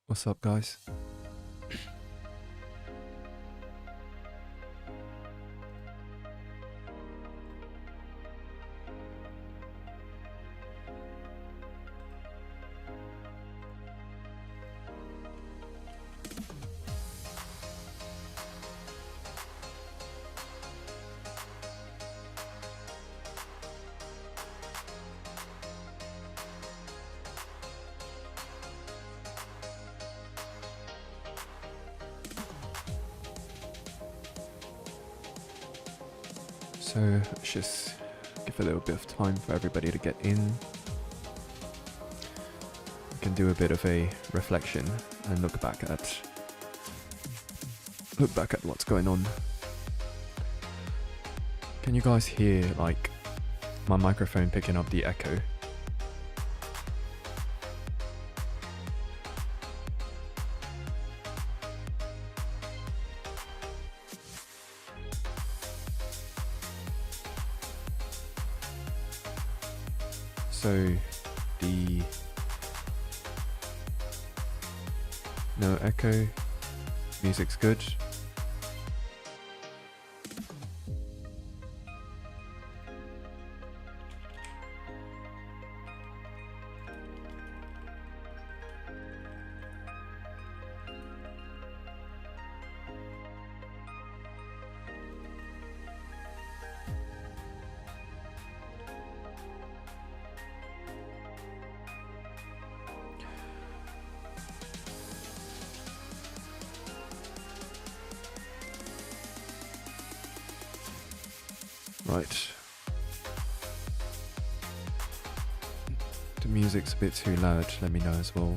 What's up, guys? So let's just give a little bit of time for everybody to get in. We can do a bit of a reflection and look back at what's going on. Can you guys hear like my microphone picking up the echo? So the no echo, music's good. Right. The music's a bit too loud, let me know as well.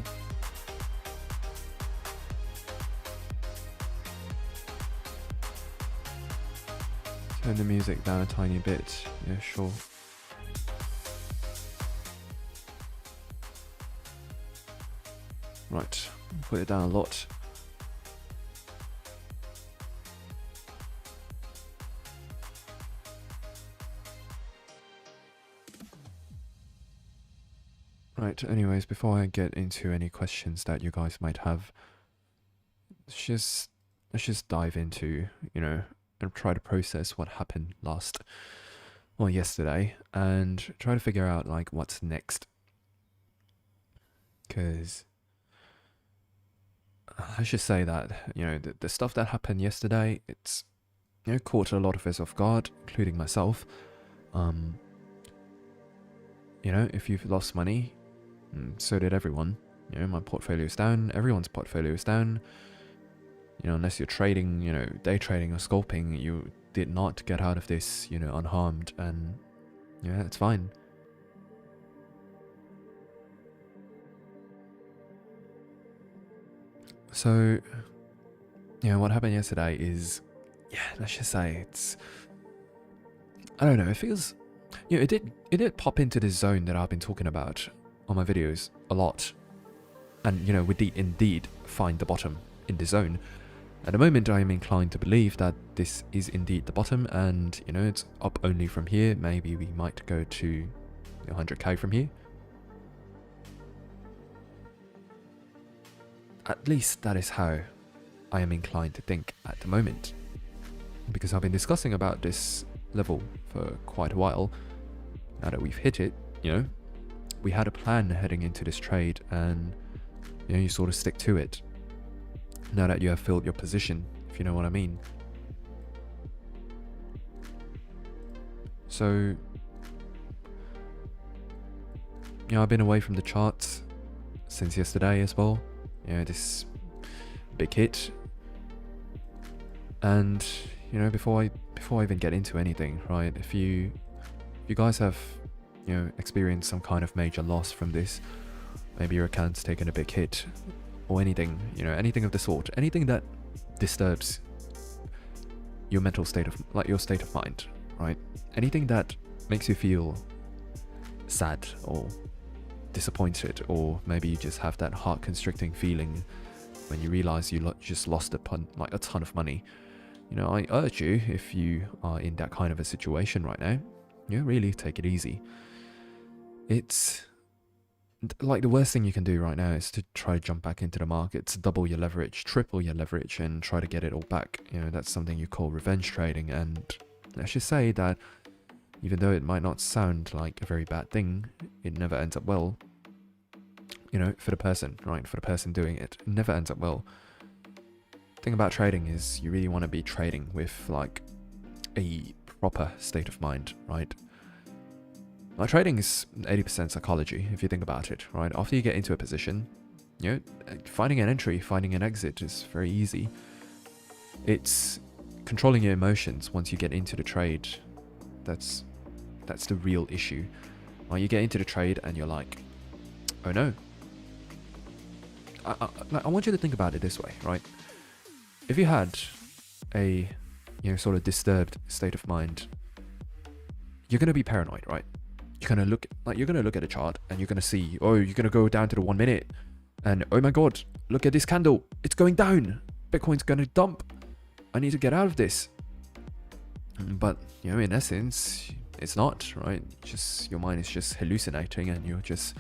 Turn the music down a tiny bit, yeah, sure. Right, put it down a lot. Right, anyways, before I get into any questions that you guys might have, let's just dive into, and try to process what happened yesterday, and try to figure out like what's next. Because let's just say that, the stuff that happened yesterday, it's, caught a lot of us off guard, including myself. If you've lost money, so did everyone. My portfolio's down, everyone's portfolio is down. Unless you're trading, day trading or scalping, you did not get out of this, unharmed, and yeah, it's fine. So, what happened yesterday is, let's just say I don't know, it feels, it did pop into this zone that I've been talking about on my videos a lot. And, we did indeed find the bottom in the zone. At the moment, I am inclined to believe that this is indeed the bottom, and, it's up only from here. Maybe we might go to 100k from here. At least that is how I am inclined to think at the moment. Because I've been discussing about this level for quite a while. Now that we've hit it, we had a plan heading into this trade, and you sort of stick to it now that you have filled your position, if you know what I mean. So I've been away from the charts since yesterday as well. This big hit, and before I even get into anything, right, if you guys have experienced some kind of major loss from this, maybe your account's taken a big hit, or anything, anything of the sort, anything that disturbs your mental state of, like your state of mind, right? Anything that makes you feel sad or disappointed, or maybe you just have that heart constricting feeling when you realize you just lost a ton of money. I urge you, if you are in that kind of a situation right now, really take it easy. It's Like, the worst thing you can do right now is to try to jump back into the markets, double your leverage, triple your leverage, and try to get it all back. You know, that's something you call revenge trading. And let's just say that even though it might not sound like a very bad thing, it never ends up well. You know, for the person, right? For the person doing it, it never ends up well. The thing about trading is you really want to be trading with like a proper state of mind, right? Now, trading is 80% psychology, if you think about it, right? After you get into a position, you know, finding an entry, finding an exit is very easy. It's controlling your emotions once you get into the trade. That's the real issue. When you get into the trade and you're like, oh no. I want you to think about it this way, right? If you had a, you know, sort of disturbed state of mind, you're going to be paranoid, right? You're going to look at a chart and you're going to see, oh, you're going to go down to the 1 minute and oh my God, look at this candle. It's going down. Bitcoin's going to dump. I need to get out of this. But, you know, in essence, it's not, right? Just your mind is just hallucinating and you're just,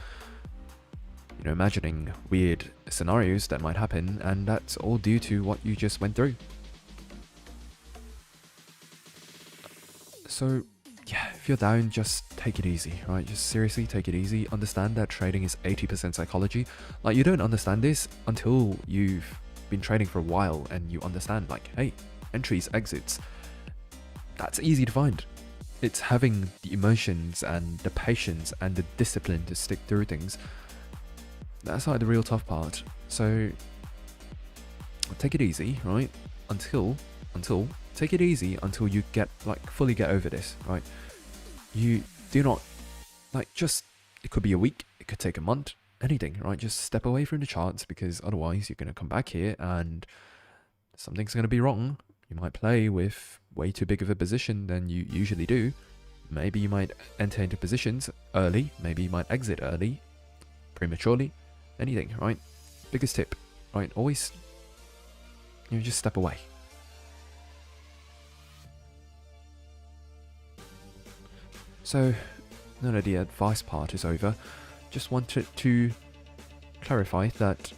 you know, imagining weird scenarios that might happen, and that's all due to what you just went through. So, yeah, if you're down, just take it easy, right? Just seriously take it easy. Understand that trading is 80% psychology. Like, you don't understand this until you've been trading for a while and you understand, like, hey, entries, exits, that's easy to find. It's having the emotions and the patience and the discipline to stick through things. That's like the real tough part. So take it easy, right? Until take it easy until you fully get over this, right? You do not, just, it could be a week, it could take a month, anything, right? Just step away from the charts, because otherwise you're going to come back here and something's going to be wrong. You might play with way too big of a position than you usually do. Maybe you might enter into positions early, maybe you might exit early, prematurely, anything, right? Biggest tip, right? Always, just step away. So, now that the advice part is over, just wanted to clarify that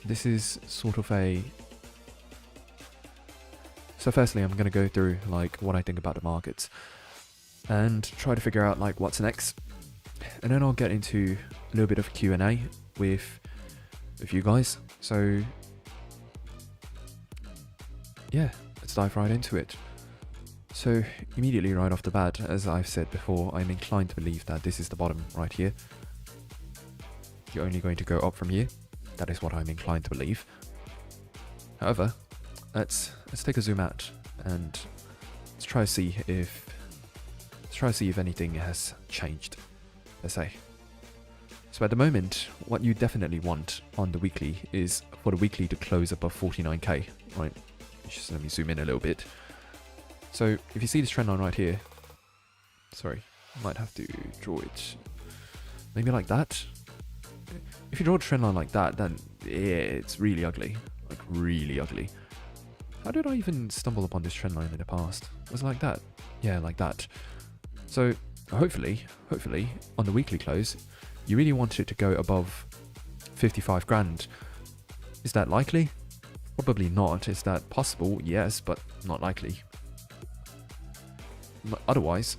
this is sort of a... So firstly, I'm going to go through what I think about the markets and try to figure out what's next. And then I'll get into a little bit of Q&A with you guys. So yeah, let's dive right into it. So immediately right off the bat, as I've said before, I'm inclined to believe that this is the bottom right here. You're only going to go up from here. That is what I'm inclined to believe. However, let's take a zoom out and let's try to see if anything has changed, let's say. So at the moment, what you definitely want on the weekly is for the weekly to close above 49k, right? Just let me zoom in a little bit. So if you see this trend line right here, sorry, I might have to draw it maybe like that. If you draw a trend line like that, then yeah, it's really ugly, really ugly. How did I even stumble upon this trend line in the past? Was it like that? Yeah, like that. So hopefully on the weekly close, you really want it to go above 55 grand. Is that likely? Probably not. Is that possible? Yes, but not likely. Otherwise,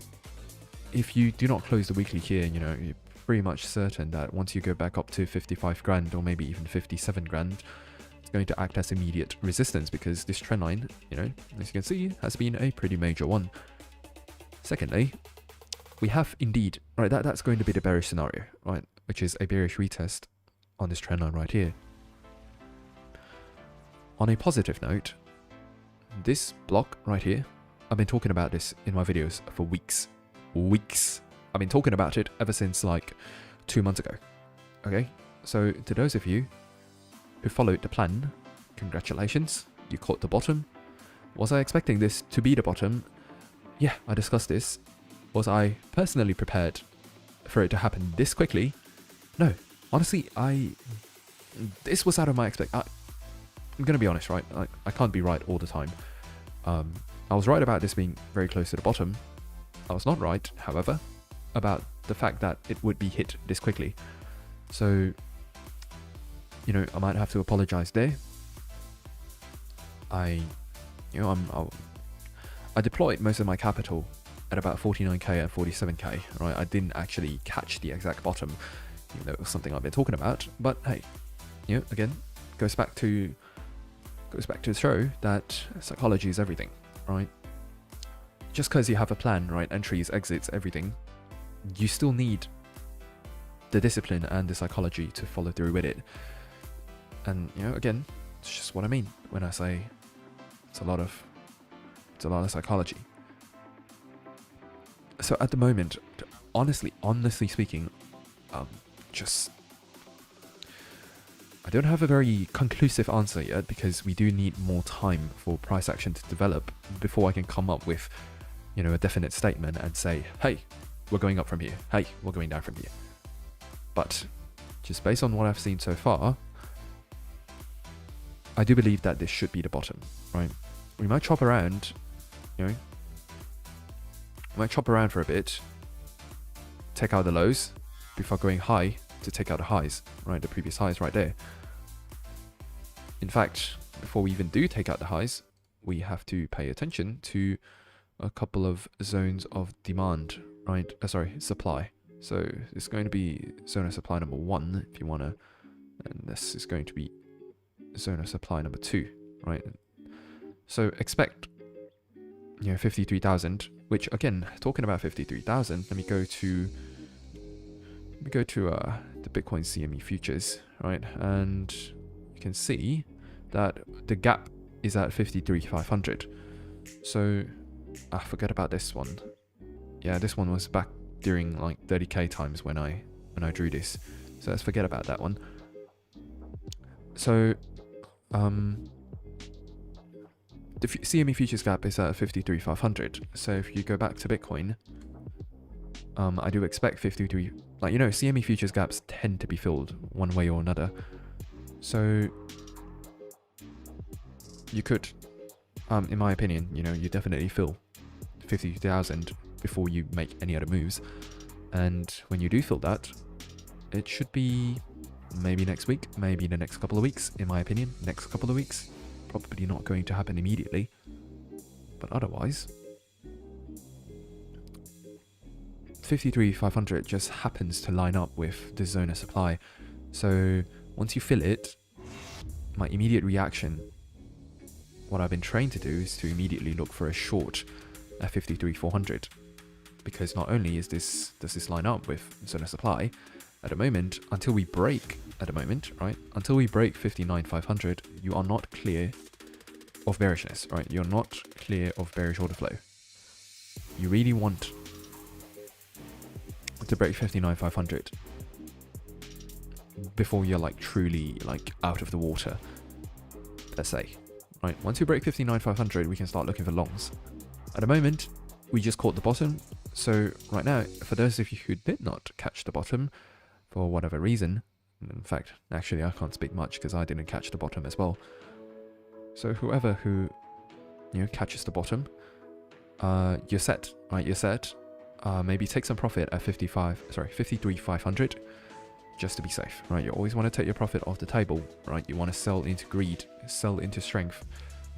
if you do not close the weekly here, you're pretty much certain that once you go back up to 55 grand or maybe even 57 grand, it's going to act as immediate resistance, because this trend line, as you can see, has been a pretty major one. Secondly, we have indeed, right, that's going to be the bearish scenario, right, which is a bearish retest on this trend line right here. On a positive note, this block right here, I've been talking about this in my videos for weeks. I've been talking about it ever since 2 months ago. Okay, so to those of you who followed the plan, congratulations, you caught the bottom. Was I expecting this to be the bottom? Yeah, I discussed this. Was I personally prepared for it to happen this quickly? No, honestly, this was out of my I'm gonna be honest, right? I can't be right all the time. I was right about this being very close to the bottom. I was not right, however, about the fact that it would be hit this quickly. So, you know, I might have to apologize there. I deployed most of my capital at about 49k and 47k, right? I didn't actually catch the exact bottom, even though it was something I've been talking about. But hey, you know, again, goes back to show that psychology is everything, right? Just because you have a plan, right? Entries, exits, everything, you still need the discipline and the psychology to follow through with it. And you know, again, it's just what I mean when I say it's a lot of psychology. So at the moment, honestly speaking, I don't have a very conclusive answer yet, because we do need more time for price action to develop before I can come up with, you know, a definite statement and say, hey, we're going up from here. Hey, we're going down from here. But just based on what I've seen so far, I do believe that this should be the bottom, right? We might chop around, you know, for a bit, take out the lows before going high to take out the highs, right? The previous highs right there. In fact, before we even do take out the highs, we have to pay attention to a couple of zones of demand, right? Supply. So this is going to be zone of supply number 1, if you want to, and this is going to be zone of supply number 2, right? So expect, you know, 53,000, which again, talking about 53,000, let me go to the Bitcoin CME futures, right? And you can see that the gap is at 53,500. So I forget about this one. Yeah, this one was back during like 30k times when I drew this. So let's forget about that one. So the CME futures gap is at 53,500. So if you go back to Bitcoin, I do expect 53, like, you know, CME futures gaps tend to be filled one way or another. So you could, in my opinion, you know, you definitely fill 50,000 before you make any other moves. And when you do fill that, it should be maybe next week, maybe the next couple of weeks, in my opinion. Next couple of weeks, probably not going to happen immediately. But otherwise, 53,500 just happens to line up with the zone of supply. So once you fill it, my immediate reaction, what I've been trained to do, is to immediately look for a short at 53,400, because not only does this line up with zone of supply at the moment, until we break 59,500, you are not clear of bearishness, right? You're not clear of bearish order flow. You really want to break 59,500 before you're like truly like out of the water, let's say, right? Once you break 59,500, we can start looking for longs. At the moment, we just caught the bottom. So right now, for those of you who did not catch the bottom for whatever reason, in fact, actually I can't speak much because I didn't catch the bottom as well. So whoever who, you know, catches the bottom, you're set, right? You're set. Maybe take some profit at 53,500, just to be safe, right? You always want to take your profit off the table, right? You want to sell into greed, sell into strength,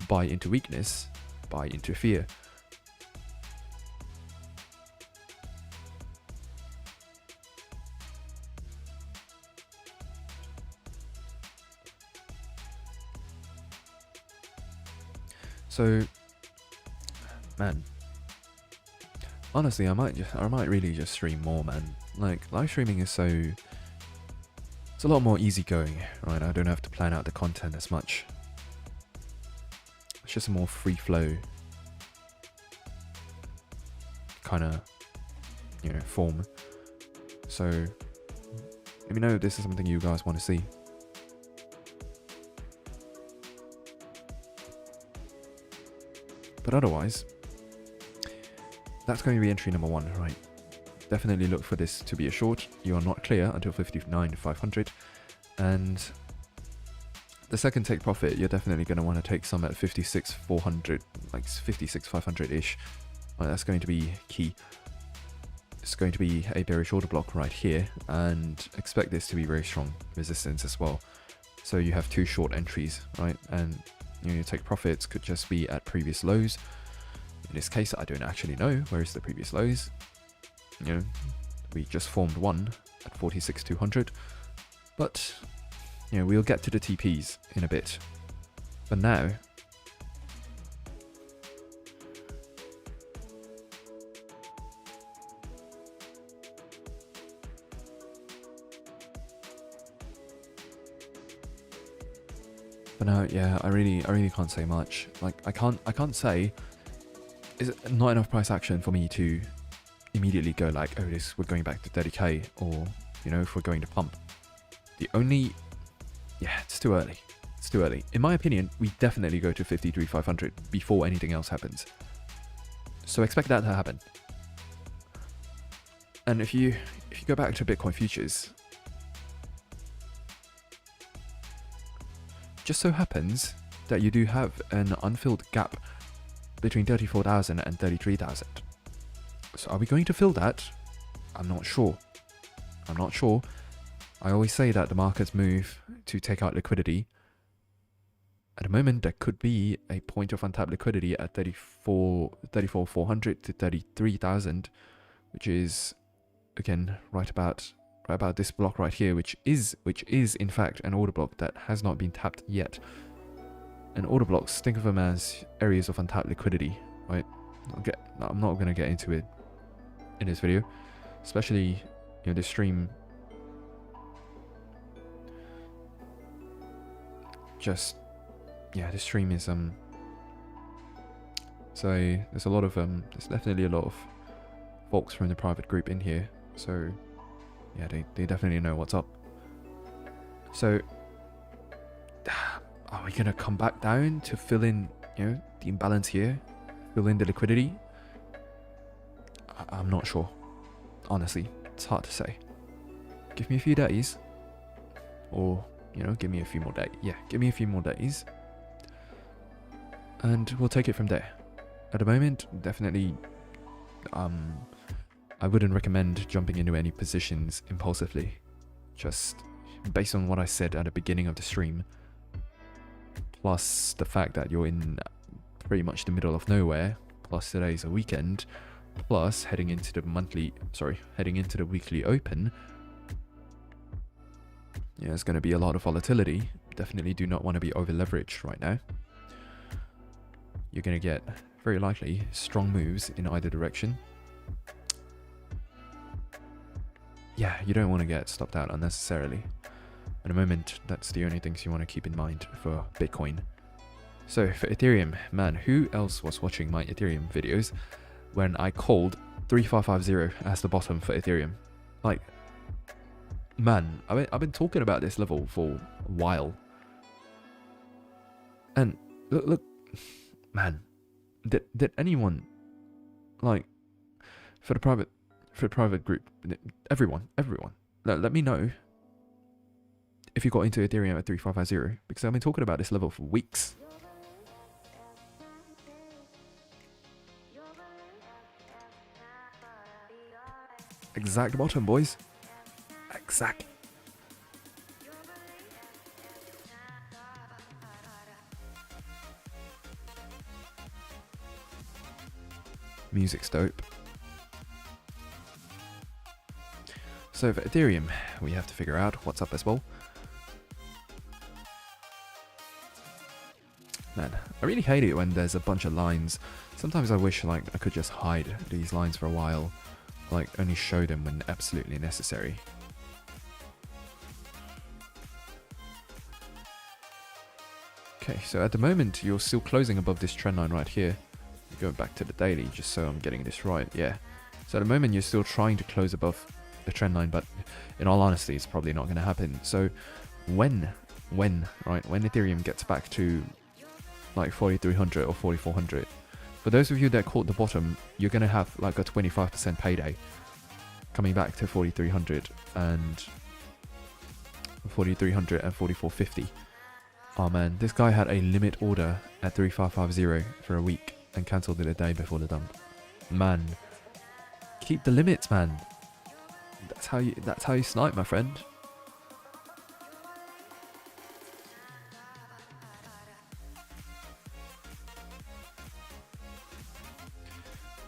buy into weakness, buy into fear. So, man, honestly, I might really just stream more, man. Like, live streaming is it's a lot more easygoing, right? I don't have to plan out the content as much. It's just a more free flow kind of, you know, form. So let me know if this is something you guys want to see. But otherwise, that's going to be entry number 1, right? Definitely look for this to be a short. You are not clear until 59,500. And the second take profit, you're definitely going to want to take some at 56,400, like 56,500-ish. That's going to be key. it's going to be a bearish order block right here, and expect this to be very strong resistance as well. So you have 2 short entries, right? And your take profits could just be at previous lows. In this case, I don't actually know where is the previous lows. We just formed one at 46,200, but we'll get to the TPs in a bit. But now, yeah, I really can't say much. Like, I can't say, is it not enough price action for me to immediately go like, oh, we're going back to 30k, or if we're going to pump. It's too early. It's too early. In my opinion, we definitely go to 53,500 before anything else happens. So expect that to happen. And if you go back to Bitcoin futures, just so happens that you do have an unfilled gap between 34,000 and 33,000. So are we going to fill that? I'm not sure. I always say that the markets move to take out liquidity. At the moment, there could be a point of untapped liquidity at 34,400 to 33,000, which is, again, right about this block right here, which is in fact an order block that has not been tapped yet. And order blocks, think of them as areas of untapped liquidity, right? I'm not going to get into it in this video, especially this stream. This stream is so there's a lot of there's definitely a lot of folks from the private group in here, so yeah, they definitely know what's up. So are we gonna come back down to fill in the imbalance here, fill in the liquidity? I'm not sure, honestly. It's hard to say. Give me a few days, or give me a few more days. Yeah, give me a few more days, and we'll take it from there. At the moment, definitely, I wouldn't recommend jumping into any positions impulsively, just based on what I said at the beginning of the stream, plus the fact that you're in pretty much the middle of nowhere, plus today's a weekend, plus heading into the weekly open. Yeah, there's going to be a lot of volatility. Definitely do not want to be over leveraged right now. You're going to get, very likely, strong moves in either direction. Yeah, you don't want to get stopped out unnecessarily. At the moment, that's the only things you want to keep in mind for Bitcoin. So for Ethereum, man, who else was watching my Ethereum videos when I called 3550 as the bottom for Ethereum? Like, man, I've been talking about this level for a while. And look, man, did anyone, like, for the private group, everyone, let me know if you got into Ethereum at 3550, because I've been talking about this level for weeks. Exact bottom, boys. Exact. Music's dope. So for Ethereum, we have to figure out what's up as well. Man, I really hate it when there's a bunch of lines. Sometimes I wish like I could just hide these lines for a while, like only show them when absolutely necessary. Okay, so at the moment you're still closing above this trend line right here. Going back to the daily, just so I'm getting this right. Yeah. So at the moment you're still trying to close above the trend line, but in all honesty, it's probably not going to happen. So when Ethereum gets back to like 4,300 or 4,400, for those of you that caught the bottom, you're going to have like a 25% payday coming back to 4,300 and 4,450. Oh man, this guy had a limit order at 3550 for a week and cancelled it a day before the dump. Man, keep the limits, man. That's how you snipe, my friend.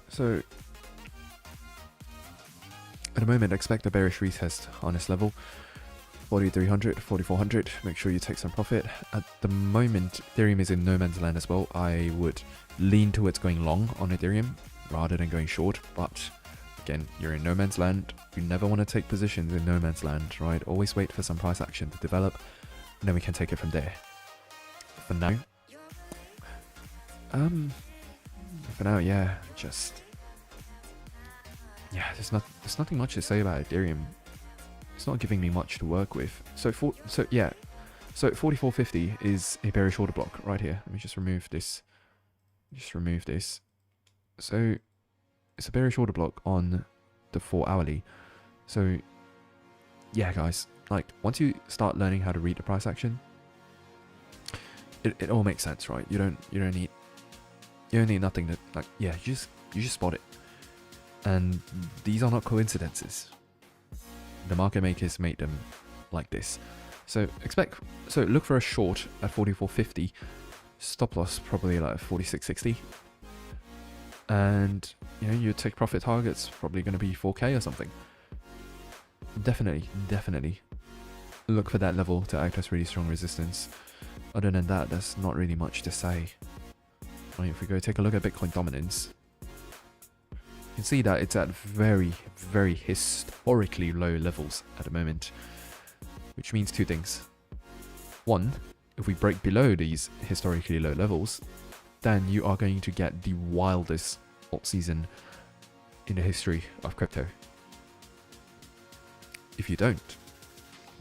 So at the moment, expect a bearish retest on this level. 4,300, 4,400. Make sure you take some profit. At the moment, Ethereum is in no man's land as well. I would lean towards going long on Ethereum rather than going short. But again, you're in no man's land. You never want to take positions in no man's land, right? Always wait for some price action to develop, and then we can take it from there. For now, yeah, there's nothing much to say about Ethereum. It's not giving me much to work with. So 4450 is a bearish order block right here. Let me just remove this. So it's a bearish order block on the 4 hourly. So yeah, guys, like once you start learning how to read the price action, it all makes sense, right? You don't need nothing to, like, yeah, you just spot it. And these are not coincidences. The market makers made them like this. So look for a short at 4450, stop loss probably like 4660, and your take profit target's probably going to be 4k or something. Definitely look for that level to act as really strong resistance. Other than that, there's not really much to say. I mean, if we go take a look at Bitcoin dominance, you can see that it's at very, very historically low levels at the moment, which means two things. One, if we break below these historically low levels, then you are going to get the wildest alt season in the history of crypto. If you don't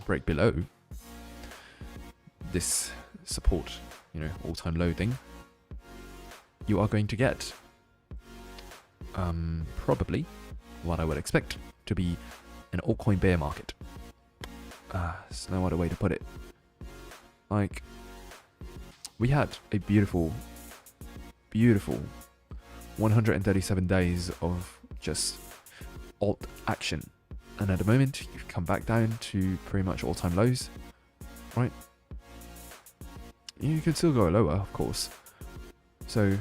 break below this support, all-time low thing, you are going to get probably what I would expect to be an altcoin bear market. There's no other way to put it. Like, we had a beautiful 137 days of just alt action, and at the moment you've come back down to pretty much all-time lows, right? You can still go lower, of course, so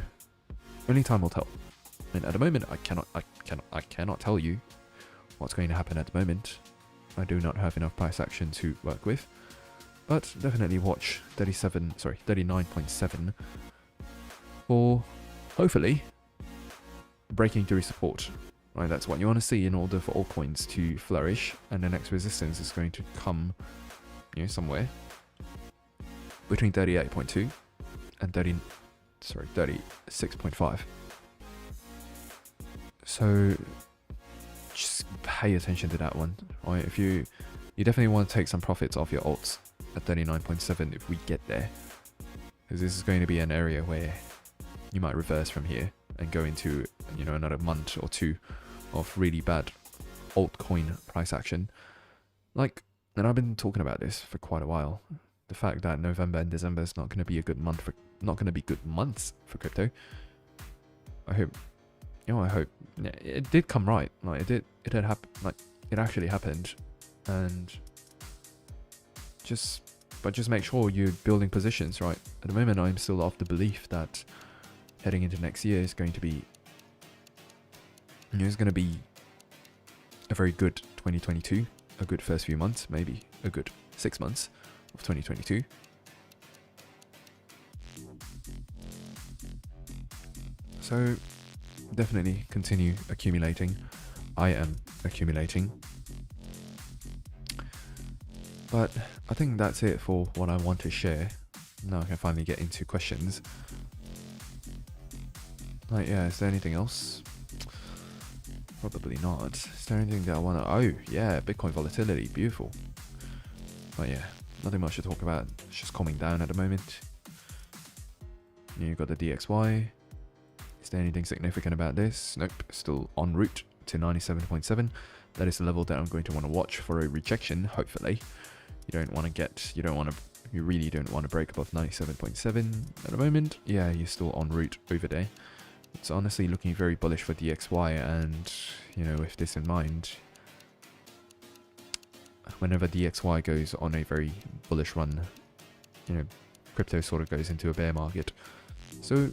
only time will tell. And at the moment, I cannot tell you what's going to happen at the moment. I do not have enough price action to work with, but definitely watch 39.7 for hopefully breaking through support. Right, that's what you want to see in order for altcoins to flourish, and the next resistance is going to come, somewhere between 38.2 and 36.5. So just pay attention to that one, right? If you definitely want to take some profits off your alts at 39.7 if we get there, because this is going to be an area where you might reverse from here and go into another month or two of really bad altcoin price action. Like, and I've been talking about this for quite a while. The fact that November and December is not going to be good months for crypto. I hope it did come right. Like it did happen. Like it actually happened, and just make sure you're building positions right. At the moment, I'm still of the belief that heading into next year is going to be, it's going to be a very good 2022, a good first few months, maybe a good 6 months of 2022. So definitely continue accumulating. I am accumulating. But I think that's it for what I want to share. Now I can finally get into questions. Like, yeah, is there anything else? Probably not. Is there anything that I want to... Oh, yeah, Bitcoin volatility. Beautiful. But yeah, nothing much to talk about. It's just calming down at the moment. You've got the DXY. Is there anything significant about this? Nope. Still en route to 97.7. That is the level that I'm going to want to watch for a rejection, hopefully. You really don't want to break above 97.7 at the moment. Yeah, you're still en route over there. It's honestly looking very bullish for DXY, and you know, with this in mind, whenever DXY goes on a very bullish run, you know, crypto sort of goes into a bear market. So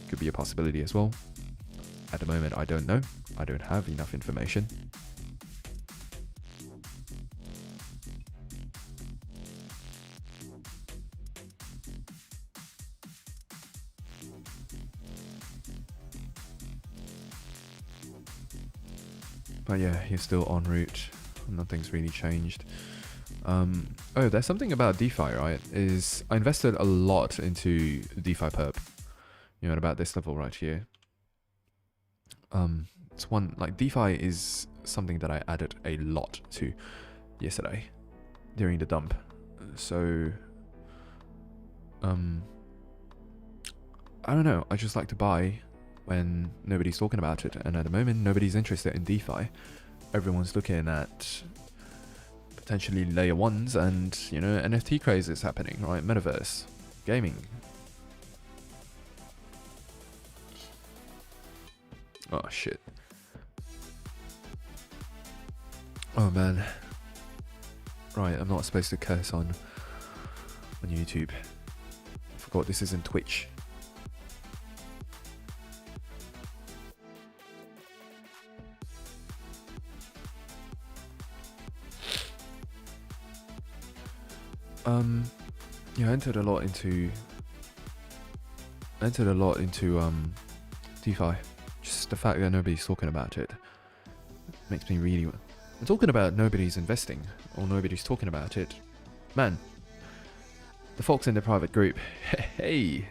could be a possibility as well. At the moment, I don't know. I don't have enough information. But yeah, he's still en route. Nothing's really changed. Oh, there's something about DeFi, right? Is I invested a lot into DeFi perp. You know, at about this level right here. It's one, like, DeFi is something that I added a lot to yesterday during the dump. So, I don't know. I just like to buy when nobody's talking about it, and at the moment nobody's interested in DeFi. Everyone's looking at potentially layer ones, and you know, NFT craze is happening, right? Metaverse, gaming. Oh shit. Oh man. Right, I'm not supposed to curse on YouTube. I forgot this isn't Twitch. Yeah, I entered a lot into DeFi. Just the fact that nobody's talking about it makes me really. I'm talking about nobody's investing or nobody's talking about it. Man, the folks in the private group, hey,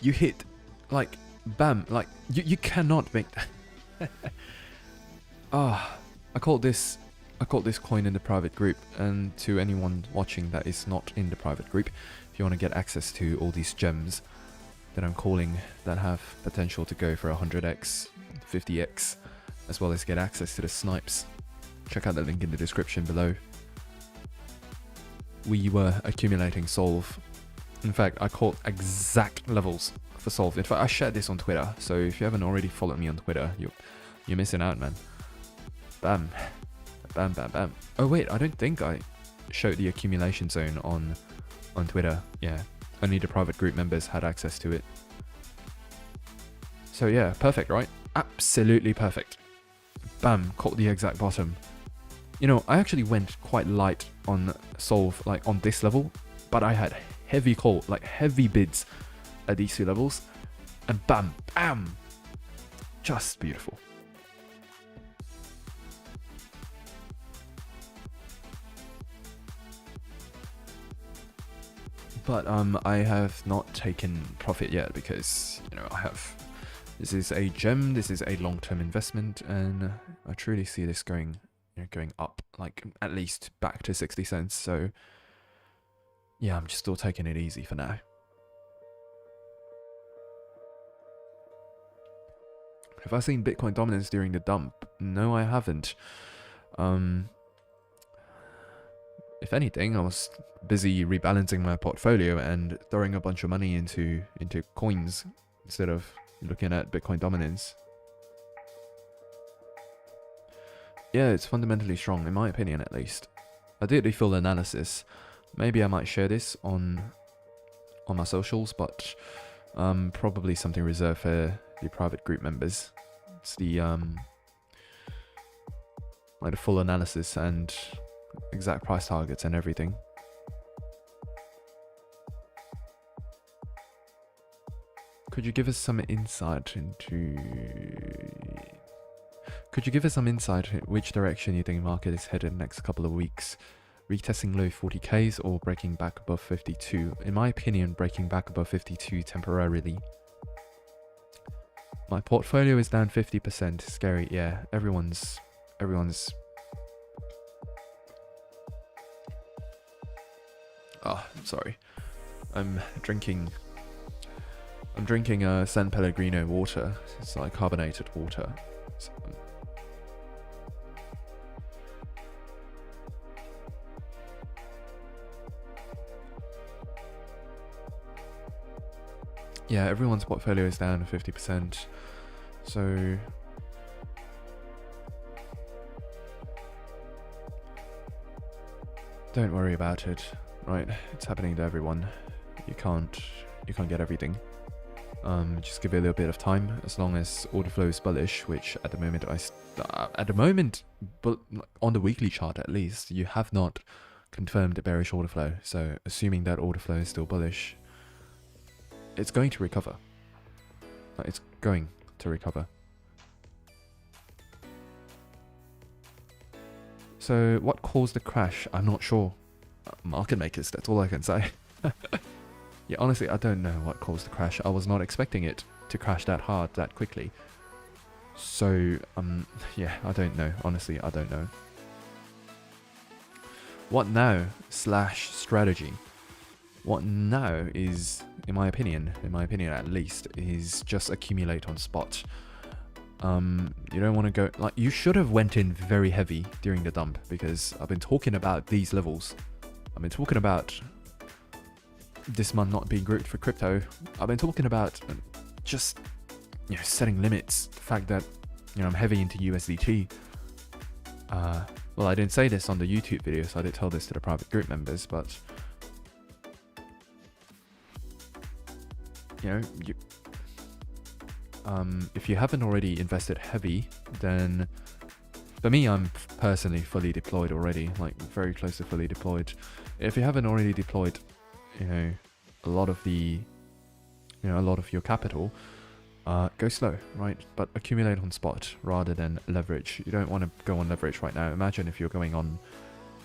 you hit, like, bam, like, you cannot make that. I called this coin in the private group, and to anyone watching that is not in the private group, if you want to get access to all these gems that I'm calling that have potential to go for 100x, 50x, as well as get access to the snipes, check out the link in the description below. We were accumulating Solve. In fact, I caught exact levels for Solve. In fact, I shared this on Twitter, so if you haven't already followed me on Twitter, you're missing out, man. Bam. Bam, bam, bam. Oh wait, I don't think I showed the accumulation zone on Twitter. Yeah, only the private group members had access to it. So yeah, perfect, right? Absolutely perfect. Bam, caught the exact bottom. You know, I actually went quite light on Solve, like on this level, but I had heavy call, like heavy bids at these two levels, and bam, bam, just beautiful. But I have not taken profit yet because, you know, this is a gem, this is a long-term investment, and I truly see this going up, like at least back to 60 cents. So yeah, I'm just still taking it easy for now. Have I seen Bitcoin dominance during the dump? No, I haven't. If anything, I was busy rebalancing my portfolio and throwing a bunch of money into coins instead of looking at Bitcoin dominance. Yeah, it's fundamentally strong, in my opinion at least. I did a full analysis. Maybe I might share this on my socials, but probably something reserved for the private group members. It's the like the full analysis and exact price targets and everything. Could you give us some insight into which direction you think market is headed next couple of weeks? Retesting low 40Ks or breaking back above 52? In my opinion, breaking back above 52 temporarily. My portfolio is down 50%. Scary. Yeah, everyone's oh, sorry. I'm drinking San Pellegrino water. It's like carbonated water. So, yeah, everyone's portfolio is down 50%. So don't worry about it, right? It's happening to everyone. You can't get everything. Just give it a little bit of time. As long as order flow is bullish, which at the moment, but on the weekly chart at least, you have not confirmed a bearish order flow. So assuming that order flow is still bullish, it's going to recover. It's going to recover. So what caused the crash? I'm not sure. Market makers, that's all I can say. Yeah, honestly, I don't know what caused the crash. I was not expecting it to crash that hard, that quickly. So, yeah, I don't know. Honestly, I don't know. What now / strategy? What now is, in my opinion at least, is just accumulate on spot. You don't want to go, like, you should have went in very heavy during the dump, because I've been talking about these levels. I've been talking about this month not being great for crypto. I've been talking about just, you know, setting limits. The fact that, you know, I'm heavy into USDT. Well, I didn't say this on the YouTube video, so I did tell this to the private group members, but you know, if you haven't already invested heavy, then for me, I'm personally fully deployed already, like very close to fully deployed. If you haven't already deployed, you know, a lot of your capital, go slow, right? But accumulate on spot rather than leverage. You don't want to go on leverage right now. Imagine if you're going on,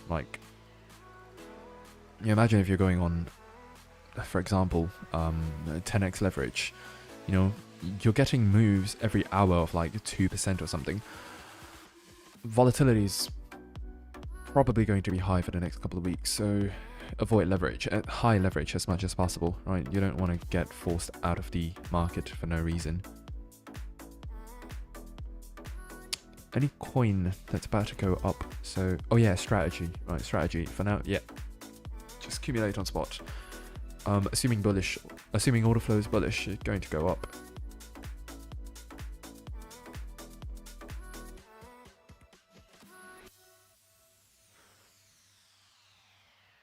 like, for example, 10x leverage. You know, you're getting moves every hour of like 2% or something. Volatility is probably going to be high for the next couple of weeks, so avoid leverage, high leverage as much as possible, right? You don't want to get forced out of the market for no reason. Any coin that's about to go up, so, oh yeah, strategy, right? Strategy for now, yeah, just accumulate on spot. Assuming order flow is bullish, it's going to go up.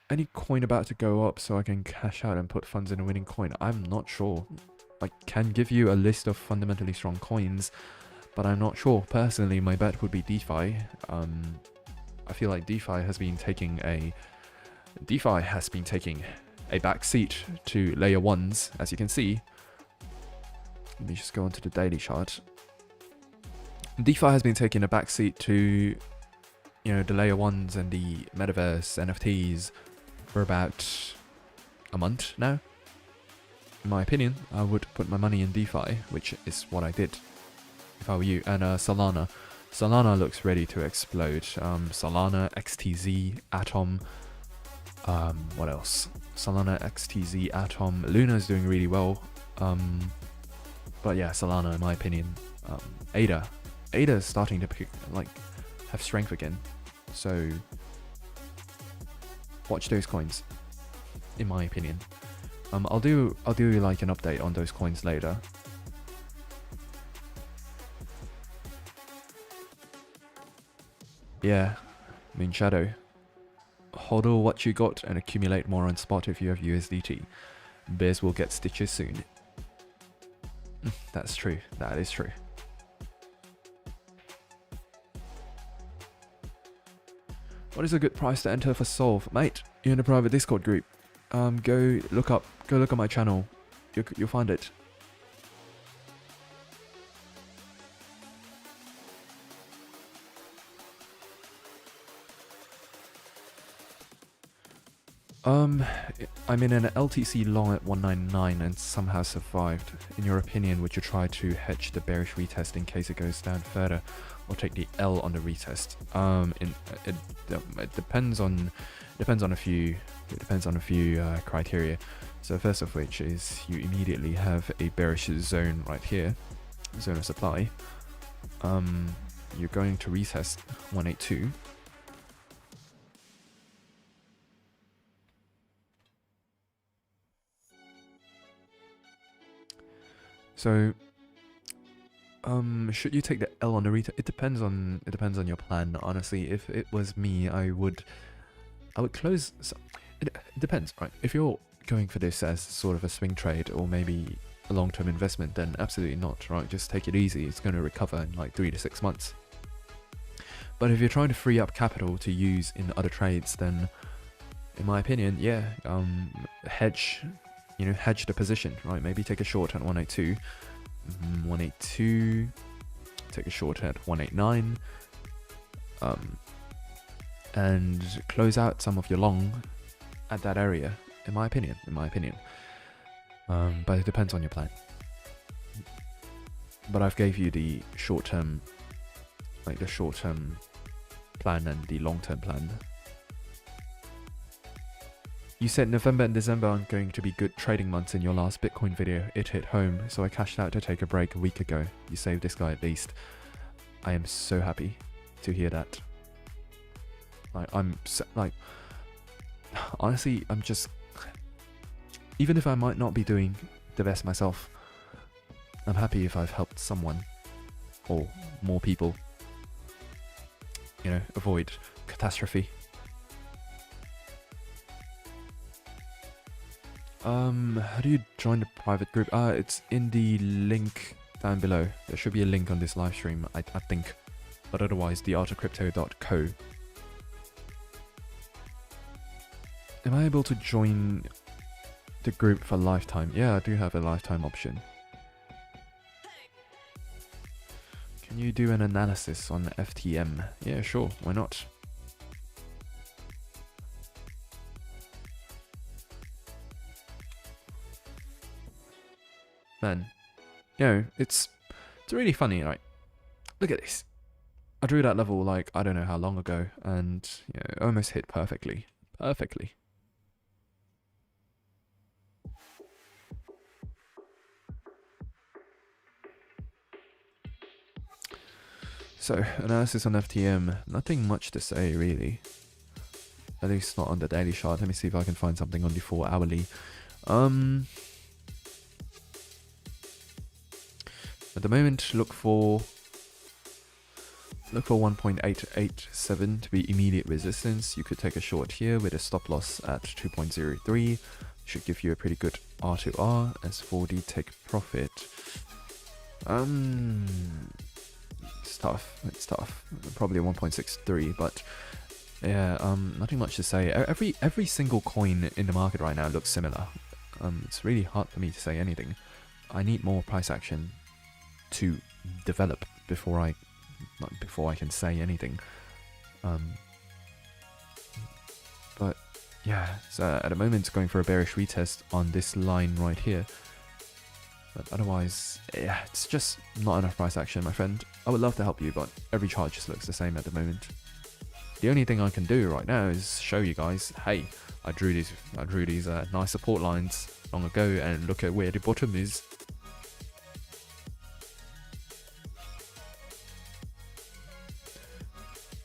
Any coin about to go up so I can cash out and put funds in a winning coin? I'm not sure. I can give you a list of fundamentally strong coins, but I'm not sure. Personally, my bet would be DeFi. I feel like DeFi has been taking a back seat to layer ones, as you can see. Let me just go onto the daily chart. DeFi has been taking a back seat to, you know, the layer ones and the metaverse NFTs for about a month now. In my opinion, I would put my money in DeFi, which is what I did if I were you. And Solana looks ready to explode. Solana, XTZ, Atom, what else? Solana, XTZ, Atom, Luna's doing really well. But yeah, Solana, in my opinion. ADA is starting to have strength again. So watch those coins, in my opinion. I'll do like an update on those coins later. Yeah, Moon Shadow. Hodl what you got and accumulate more on spot if you have USDT. Bears will get stitches soon. That's true. That is true. What is a good price to enter for Solve? Mate, you're in a private Discord group. Go look at my channel. You'll find it. I'm in an LTC long at 199 and somehow survived. In your opinion, would you try to hedge the bearish retest in case it goes down further, or take the L on the retest? It depends on a few criteria. So first of which is you immediately have a bearish zone right here, zone of supply. You're going to retest 182. So, should you take the L on the retest? It depends on your plan. Honestly, if it was me, I would close. It depends, right? If you're going for this as sort of a swing trade or maybe a long-term investment, then absolutely not, right? Just take it easy. It's going to recover in like 3 to 6 months. But if you're trying to free up capital to use in other trades, then in my opinion, yeah, hedge, hedge the position, right? Maybe take a short at 182, 182, take a short at 189, and close out some of your long at that area, in my opinion. But it depends on your plan. But I've gave you the short-term, like the short-term plan and the long-term plan. You said November and December aren't going to be good trading months in your last Bitcoin video. It hit home, so I cashed out to take a break a week ago. You saved this guy at least. I am so happy to hear that. Honestly, I'm just, even if I might not be doing the best myself, I'm happy if I've helped someone or more people, avoid catastrophe. How do you join the private group? It's in the link down below. There should be a link on this live stream, I think. But otherwise, theartofcrypto.co. Am I able to join the group for lifetime? Yeah, I do have a lifetime option. Can you do an analysis on FTM? Yeah, sure, why not? Man, it's really funny, right? Look at this. I drew that level like I don't know how long ago, and it almost hit perfectly. So, analysis on FTM, nothing much to say really. At least not on the daily chart. Let me see if I can find something on the 4 hourly. At the moment, look for 1.887 to be immediate resistance. You could take a short here with a stop loss at 2.03. Should give you a pretty good R2R. As for the take profit, it's tough. Probably a 1.63, but yeah, nothing much to say. Every single coin in the market right now looks similar. It's really hard for me to say anything. I need more price action to develop before I can say anything. But yeah, so at the moment it's going for a bearish retest on this line right here. But otherwise, yeah, it's just not enough price action, my friend. I would love to help you, but every chart just looks the same at the moment. The only thing I can do right now is show you guys, hey, I drew these nice support lines long ago, and look at where the bottom is.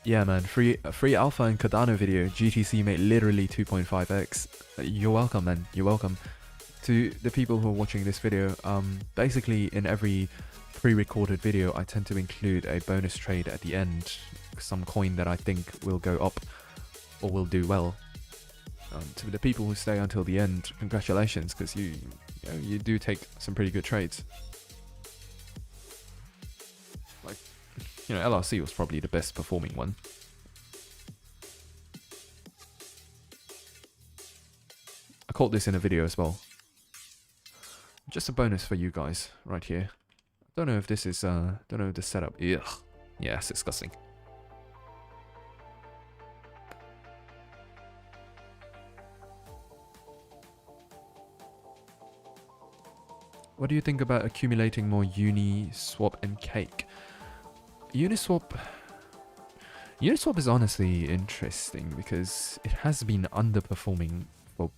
Yeah, man, free alpha and Cardano video. GTC made literally 2.5x. You're welcome, man. You're welcome. To the people who are watching this video, basically in every pre-recorded video, I tend to include a bonus trade at the end, some coin that I think will go up or will do well. To the people who stay until the end, congratulations, because you do take some pretty good trades. Like, LRC was probably the best performing one. I caught this in a video as well. Just a bonus for you guys right here. Don't know if this is don't know if the setup. Ugh. Yeah, it's disgusting. What do you think about accumulating more Uniswap and Cake? Uniswap is honestly interesting because it has been underperforming for,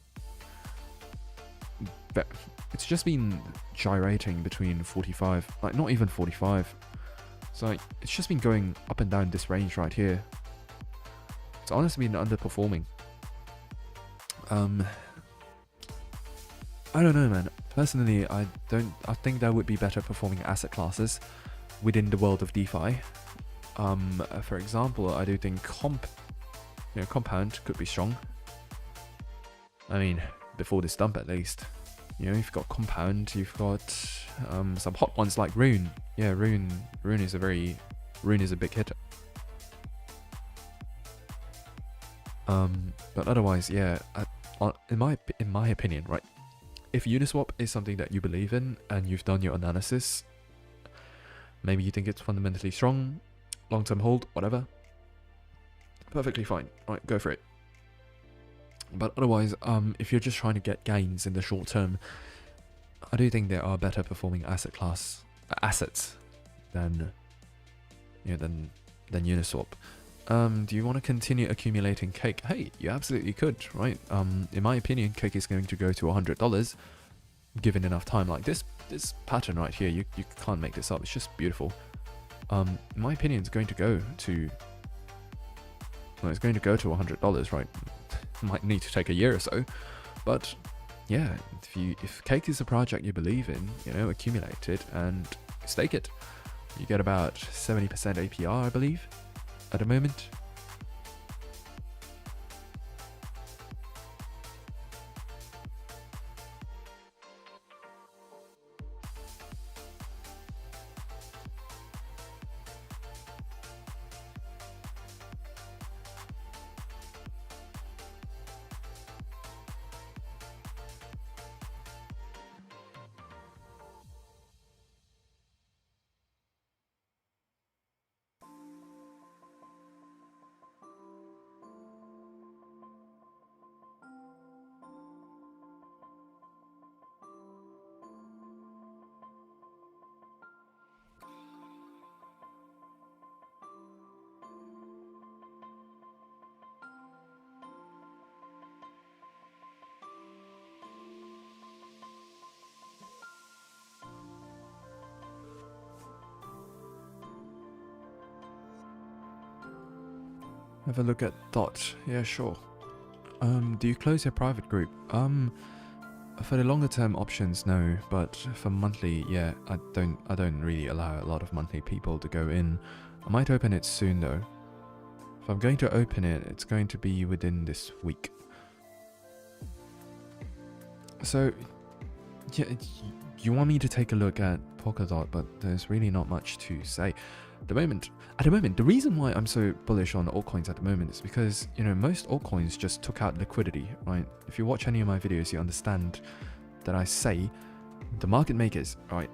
it's just been gyrating between 45, like not even 45. It's like it's just been going up and down this range right here. It's honestly been underperforming. I don't know, man. personally, I think there would be better performing asset classes within the world of DeFi. For example, I do think compound could be strong. I mean, before this dump at least. You've got compound, you've got some hot ones like Rune. Yeah, Rune is a big hitter. But otherwise, yeah, in my opinion, right? If Uniswap is something that you believe in and you've done your analysis, maybe you think it's fundamentally strong, long-term hold, whatever, perfectly fine. Right, go for it. But otherwise, if you're just trying to get gains in the short term, I do think there are better performing assets than Uniswap. Do you want to continue accumulating cake? Hey, you absolutely could, right? In my opinion, cake is going to go to $100 given enough time. Like this pattern right here, you can't make this up. It's just beautiful. In my opinion, it's going to go to $100, right? Might need to take a year or so, but yeah, if cake is a project you believe in, accumulate it and stake it. You get about 70% APR, I believe, at the moment. Have a look at Dot. Yeah, sure. Do you close your private group? For the longer term options, no, but for monthly, yeah, I don't really allow a lot of monthly people to go in. I might open it soon though. If I'm going to open it, it's going to be within this week. So, yeah, you want me to take a look at Polkadot, but there's really not much to say. At the moment, the reason why I'm so bullish on altcoins at the moment is because, most altcoins just took out liquidity, right? If you watch any of my videos, you understand that I say the market makers, right?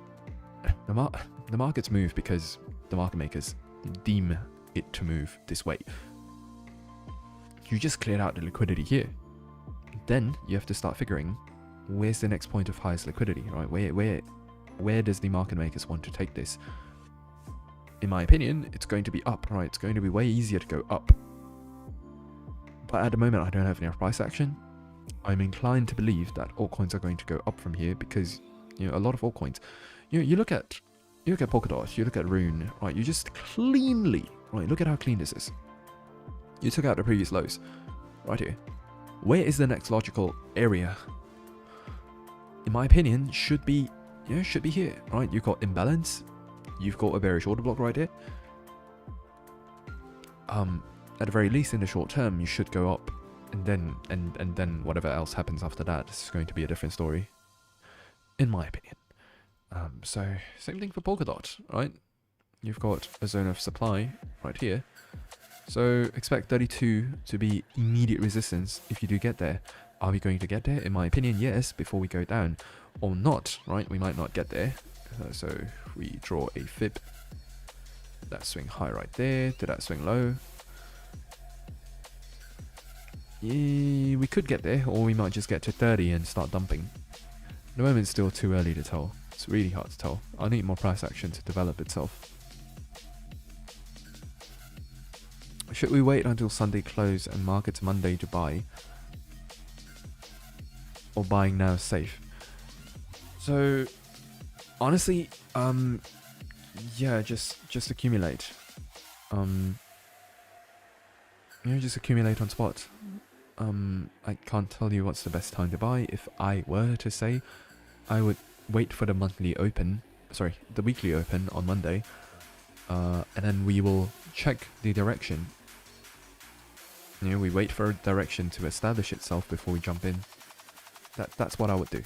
The markets move because the market makers deem it to move this way. You just cleared out the liquidity here. Then you have to start figuring where's the next point of highest liquidity, right? Where does the market makers want to take this? In my opinion, it's going to be up, right? It's going to be way easier to go up. But at the moment, I don't have enough price action. I'm inclined to believe that altcoins are going to go up from here because, a lot of altcoins. You look at Polkadot, you look at Rune, right? You just cleanly, right? Look at how clean this is. You took out the previous lows, right here. Where is the next logical area? In my opinion, should be here, right? You've got imbalance. You've got a bearish order block right here. At the very least, in the short term, you should go up, and then whatever else happens after that is going to be a different story, in my opinion. So same thing for Polkadot, right? You've got a zone of supply right here, so expect 32 to be immediate resistance if you do get there. Are we going to get there? In my opinion, yes, before we go down, or not, right? We might not get there. So if we draw a fib, that swing high right there to that swing low, yeah, we could get there, or we might just get to 30 and start dumping. At the moment, it's still too early to tell. It's really hard to tell. I need more price action to develop itself. Should we wait until Sunday close and markets Monday to buy? Or buying now is safe? So honestly, yeah, just accumulate. Just accumulate on spot. I can't tell you what's the best time to buy. If I were to say, I would wait for the monthly open, sorry, the weekly open on Monday, and then we will check the direction. You know, we wait for a direction to establish itself before we jump in. That's what I would do.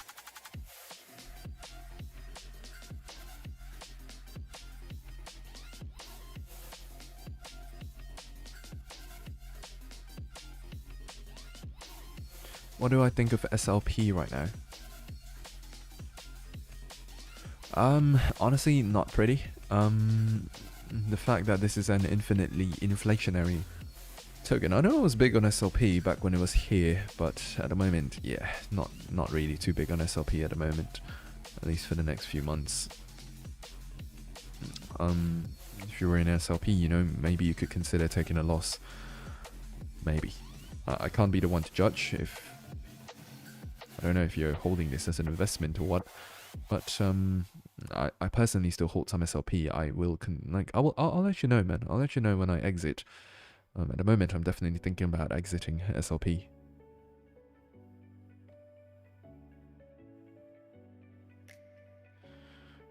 What do I think of SLP right now? Honestly, not pretty. The fact that this is an infinitely inflationary token. I know I was big on SLP back when it was here, but at the moment, yeah, not really too big on SLP at the moment, at least for the next few months. If you were in SLP, you know, maybe you could consider taking a loss. Maybe. I can't be the one to judge if... I don't know if you're holding this as an investment or what, but I personally still hold some SLP. I'll let you know, man. I'll let you know when I exit. At the moment, I'm definitely thinking about exiting SLP.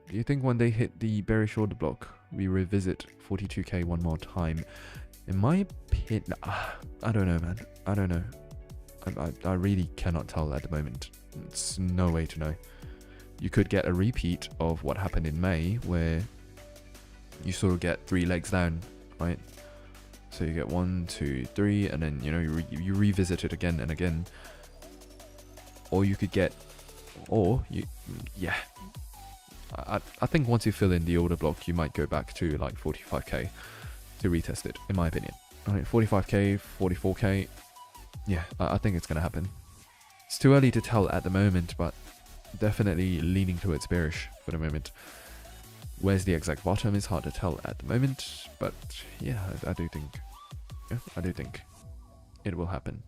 Do you think when they hit the bearish order block, we revisit 42k one more time? In my opinion, I don't know, man. I don't know. I really cannot tell at the moment. It's no way to know. You could get a repeat of what happened in May, where you sort of get 3 legs down, right? So you get 1, 2, 3, and then, you know, you revisit it again and again. Or you could get, yeah. I think once you fill in the order block, you might go back to like 45k to retest it, in my opinion. All right, 45k, 44k. Yeah, I think it's going to happen. It's too early to tell at the moment, but definitely leaning towards bearish for the moment. Where's the exact bottom is hard to tell at the moment, but yeah, I do think it will happen.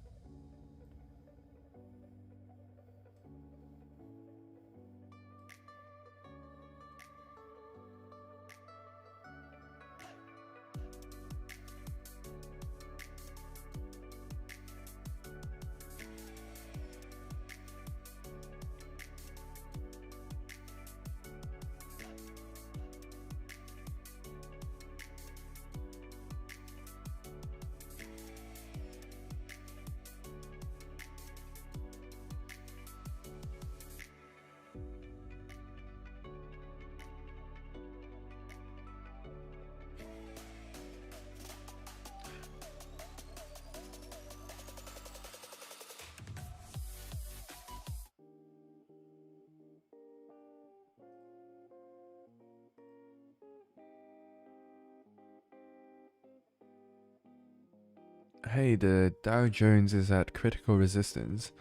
Hey, the Dow Jones is at critical resistance.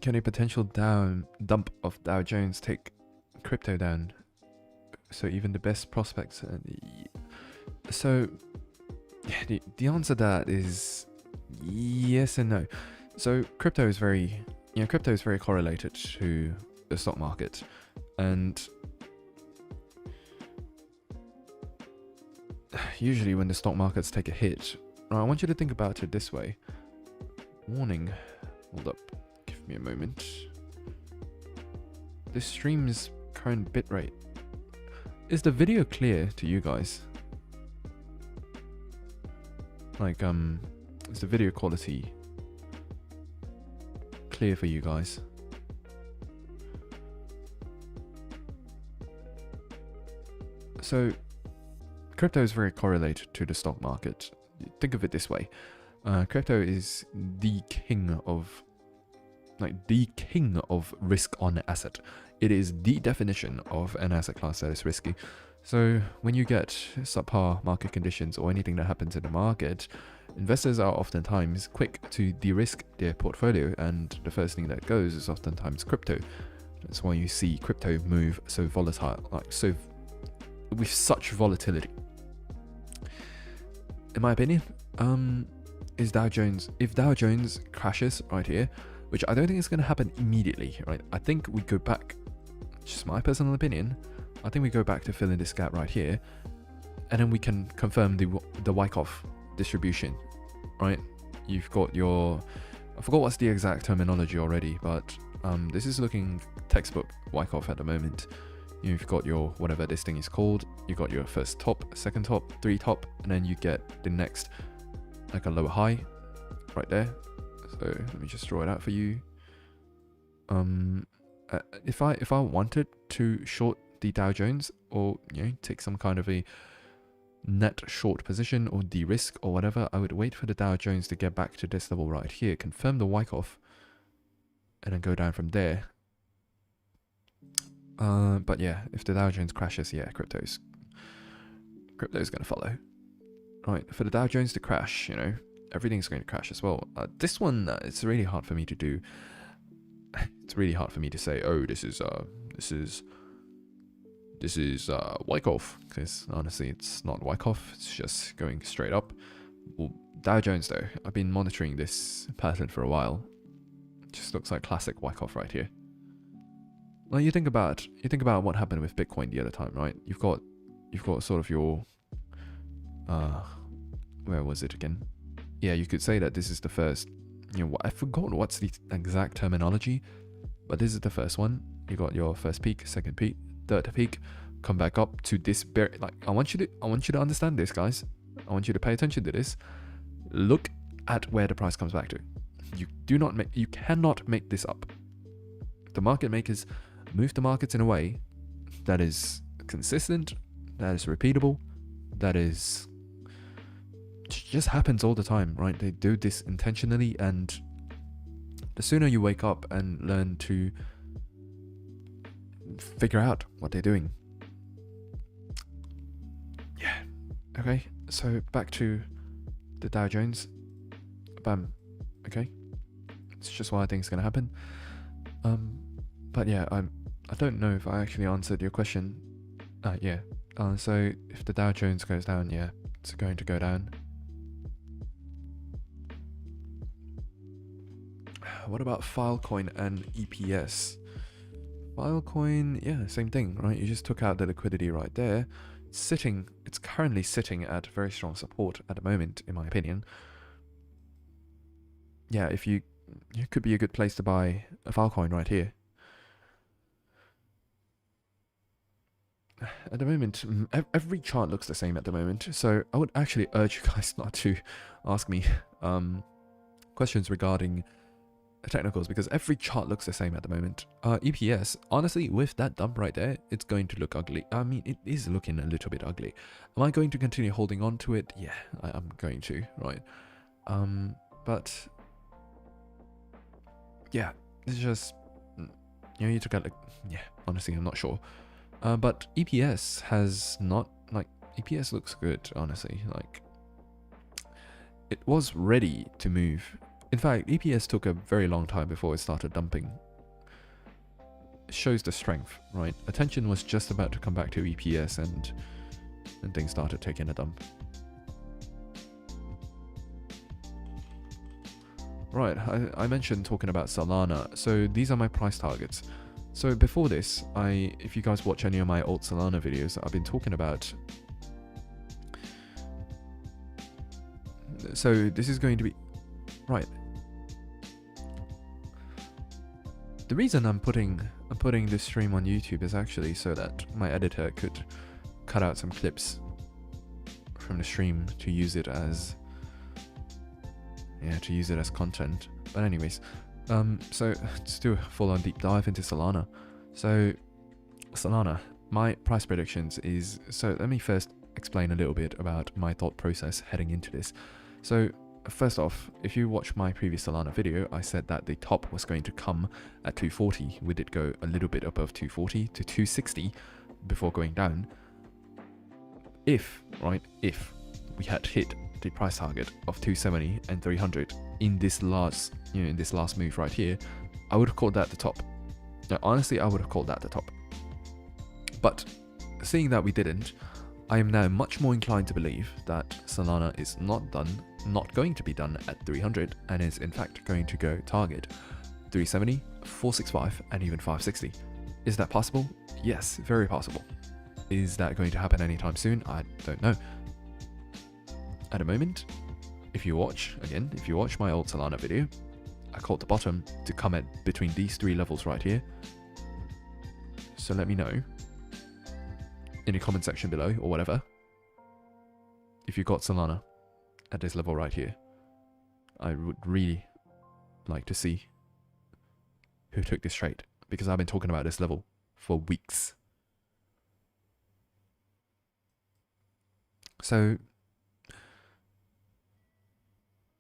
Can a potential dump of Dow Jones take crypto down? So even the best prospects. So the answer to that is yes and no. So crypto is very correlated to the stock market, and usually when the stock markets take a hit, I want you to think about it this way. Warning. Hold up. Give me a moment. This stream's current bitrate. Is the video clear to you guys? Like, is the video quality clear for you guys? So, crypto is very correlated to the stock market. Think of it this way. Crypto is the king of risk on asset. It is the definition of an asset class that is risky. So when you get subpar market conditions or anything that happens in the market, investors are oftentimes quick to de-risk their portfolio, and the first thing that goes is oftentimes crypto. That's why you see crypto move so volatile, with such volatility. In my opinion, if Dow Jones crashes right here, which I don't think is going to happen immediately, right? I think we go back, just my personal opinion, I think we go back to fill in this gap right here, and then we can confirm the Wyckoff distribution, right? You've got your, I forgot what's the exact terminology already, but This is looking textbook Wyckoff at the moment. You've got your whatever this thing is called. You got your first top, second top, three top, and then you get the next like a lower high right there. So let me just draw it out for you. If I wanted to short the Dow Jones, or take some kind of a net short position or de-risk or whatever, I would wait for the Dow Jones to get back to this level right here, confirm the Wyckoff, and then go down from there. But yeah, if the Dow Jones crashes, yeah, crypto's gonna follow. Right, for the Dow Jones to crash, everything's going to crash as well. This one, it's really hard for me to do. It's really hard for me to say, oh, this is Wyckoff, because honestly, it's not Wyckoff. It's just going straight up. Well, Dow Jones though, I've been monitoring this pattern for a while. It just looks like classic Wyckoff right here. Well, you think about what happened with Bitcoin the other time, right? You've got sort of your where was it again? Yeah, you could say that this is the first. I forgot what's the exact terminology, but this is the first one. You got your first peak, second peak, third peak, come back up to this bear. Like I want you to understand this, guys. I want you to pay attention to this. Look at where the price comes back to. You cannot make this up. The market makers move the markets in a way that is consistent, that is repeatable, that is just happens all the time, right? They do this intentionally, and the sooner you wake up and learn to figure out what they're doing. Yeah. Okay, so back to the Dow Jones. Bam. Okay. It's just what I think is going to happen. But yeah, I don't know if I actually answered your question. Yeah. So if the Dow Jones goes down, yeah, it's going to go down. What about Filecoin and EPS? Filecoin, yeah, same thing, right? You just took out the liquidity right there. It's currently sitting at very strong support at the moment, in my opinion. Yeah, it could be a good place to buy a Filecoin right here. At the moment, every chart looks the same at the moment, so I would actually urge you guys not to ask me questions regarding technicals, because every chart looks the same at the moment. EPS, honestly, with that dump right there, it's going to look ugly. I mean, it is looking a little bit ugly. Am I going to continue holding on to it? Yeah, I'm going to, right? But yeah, it's just, you took out, like, yeah, honestly, I'm not sure. But EPS has not, like, EPS looks good, honestly. Like, it was ready to move. In fact, EPS took a very long time before it started dumping. It shows the strength, right? Attention was just about to come back to EPS, and things started taking a dump. Right, I mentioned talking about Solana. So these are my price targets. So before this, if you guys watch any of my old Solana videos, I've been talking about. So this is going to be right. The reason I'm putting this stream on YouTube is actually so that my editor could cut out some clips from the stream to use it as content. But anyways, so let's do a full-on deep dive into Solana. So Solana, my price predictions is, so let me first explain a little bit about my thought process heading into this. So first off, if you watch my previous Solana video, I said that the top was going to come at 240. We did go a little bit above 240 to 260 before going down. If we had hit the price target of 270 and 300 in this last move right here, I would have called that the top. Now, honestly, I would have called that the top. But seeing that we didn't, I am now much more inclined to believe that Solana is not going to be done at 300, and is in fact going to go target 370, 465, and even 560. Is that possible? Yes, very possible. Is that going to happen anytime soon? I don't know. At the moment, if you watch my old Solana video, I called the bottom to come at between these three levels right here. So let me know in the comment section below or whatever if you got Solana at this level right here. I would really like to see who took this trade, because I've been talking about this level for weeks. So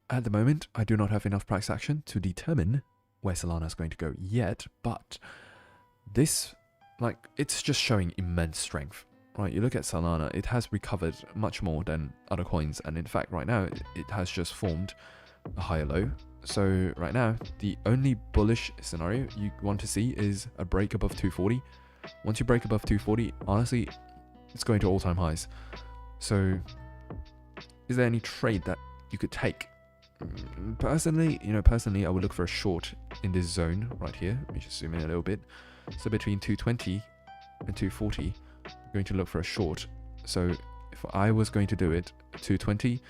at the moment, I do not have enough price action to determine where Solana is going to go yet, but this, like, it's just showing immense strength, right? You look at Solana, it has recovered much more than other coins, and in fact, right now, it has just formed a higher low. So right now, the only bullish scenario you want to see is a break above 240. Once you break above 240, honestly, it's going to all-time highs. So is there any trade that you could take? Personally, I would look for a short in this zone right here. Let me just zoom in a little bit. So between 220 and 240, I'm going to look for a short. So if I was going to do it, 220,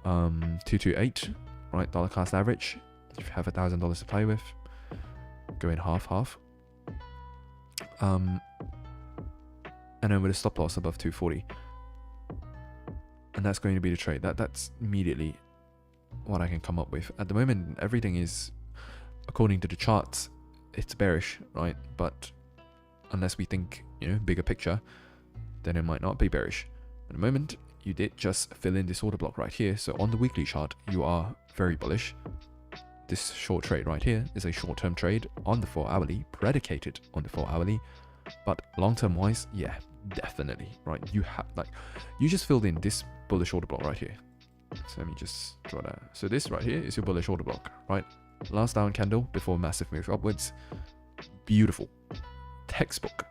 228, right, dollar cost average. If you have $1,000 to play with, go in half. And then with a stop loss above 240. And that's going to be the trade. That's immediately what I can come up with. At the moment, everything is, according to the charts, it's bearish, right? But unless we think, bigger picture, then it might not be bearish. At the moment, you did just fill in this order block right here. So on the weekly chart, you are very bullish. This short trade right here is a short-term trade on the 4-hourly, predicated on the 4-hourly. But long-term wise, yeah, definitely, right? You just filled in this bullish order block right here. So let me just draw that. So this right here is your bullish order block, right? Last down candle before massive move upwards. Beautiful. Textbook.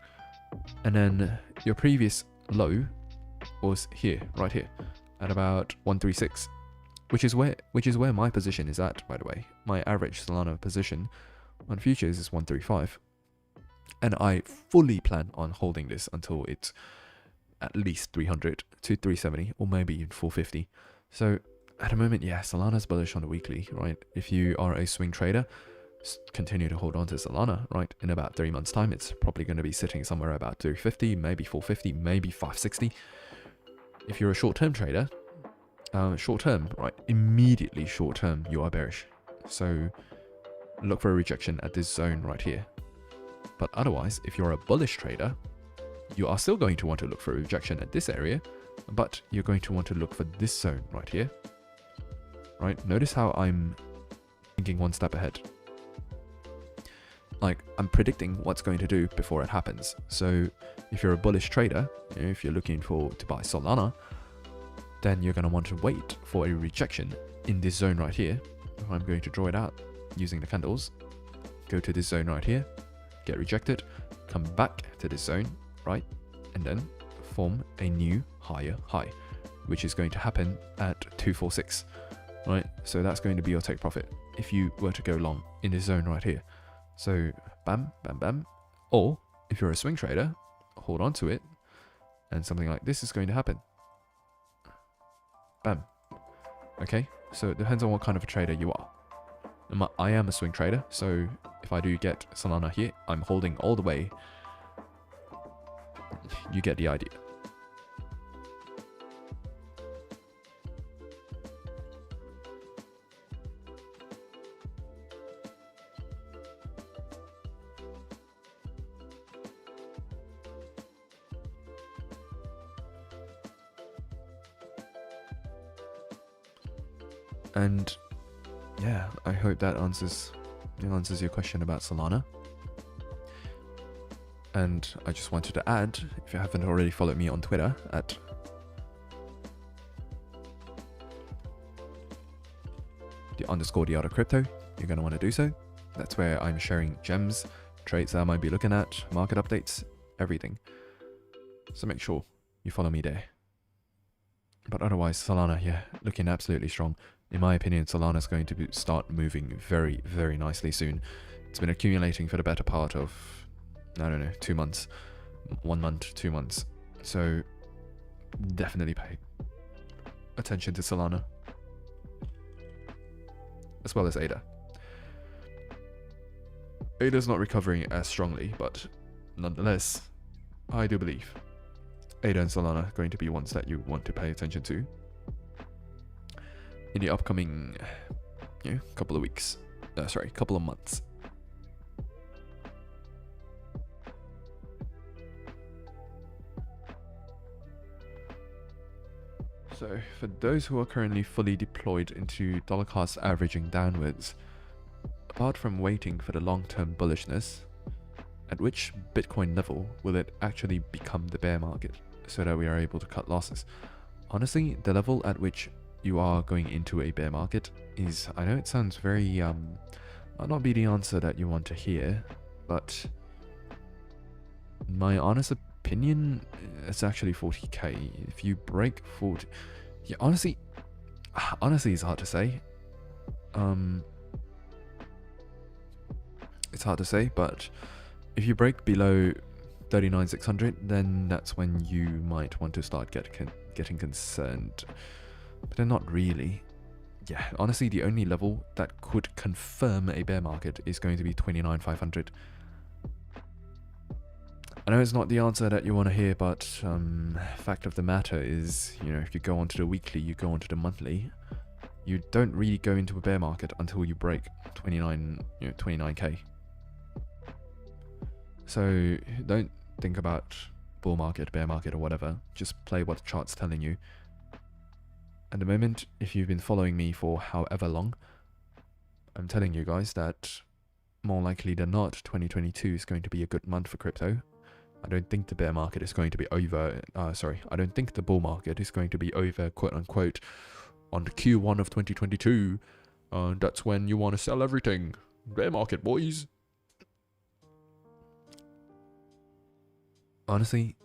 And then your previous low was here, right here, at about 136, which is where my position is at, by the way. My average Solana position on futures is 135. And I fully plan on holding this until it's at least 300 to 370, or maybe even 450. So at the moment, yeah, Solana's bullish on the weekly, right? If you are a swing trader, continue to hold on to Solana, right? In about 3 months' time, it's probably going to be sitting somewhere about 350, maybe 450, maybe 560. If you're a short-term trader, short-term, right? Immediately short-term, you are bearish. So look for a rejection at this zone right here. But otherwise, if you're a bullish trader, you are still going to want to look for a rejection at this area, but you're going to want to look for this zone right here. Right? Notice how I'm thinking one step ahead. Like, I'm predicting what's going to do before it happens. So if you're a bullish trader, if you're looking to buy Solana, then you're going to want to wait for a rejection in this zone right here. I'm going to draw it out using the candles. Go to this zone right here, get rejected, come back to this zone, right? And then form a new higher high, which is going to happen at 246, right? So that's going to be your take profit if you were to go long in this zone right here. So bam, bam, bam. Or if you're a swing trader, hold on to it, and something like this is going to happen. Bam. Okay, so it depends on what kind of a trader you are. I am a swing trader, so if I do get Solana here, I'm holding all the way. You get the idea. And yeah, I hope that answers your question about Solana. And I just wanted to add, if you haven't already followed me on Twitter at _the_crypto, you're going to want to do so. That's where I'm sharing gems, trades that I might be looking at, market updates, everything. So make sure you follow me there. But otherwise, Solana, yeah, looking absolutely strong. In my opinion, Solana is going to start moving very, very nicely soon. It's been accumulating for the better part of, I don't know, 2 months. 1 month, 2 months. So definitely pay attention to Solana, as well as ADA. ADA's not recovering as strongly, but nonetheless, I do believe ADA and Solana are going to be ones that you want to pay attention to in the upcoming, couple of weeks. Couple of months. So, for those who are currently fully deployed into dollar cost averaging downwards, apart from waiting for the long-term bullishness, at which Bitcoin level will it actually become the bear market so that we are able to cut losses? Honestly, the level at which you are going into a bear market is, I know it sounds very, might not be the answer that you want to hear, but my honest opinion, it's actually 40k. If you break 40, yeah, honestly it's hard to say. It's hard to say, but if you break below 39,600, then that's when you might want to start getting concerned. But then not really. Yeah, honestly, the only level that could confirm a bear market is going to be 29,500. I know it's not the answer that you want to hear, but fact of the matter is, if you go onto the weekly, you go onto the monthly, you don't really go into a bear market until you break 29k. So don't think about bull market, bear market, or whatever. Just play what the chart's telling you. At the moment, if you've been following me for however long, I'm telling you guys that more likely than not, 2022 is going to be a good month for crypto. I don't think the bear market is going to be over. I don't think the bull market is going to be over, quote unquote, on the Q1 of 2022. That's when you want to sell everything. Bear market, boys. Honestly,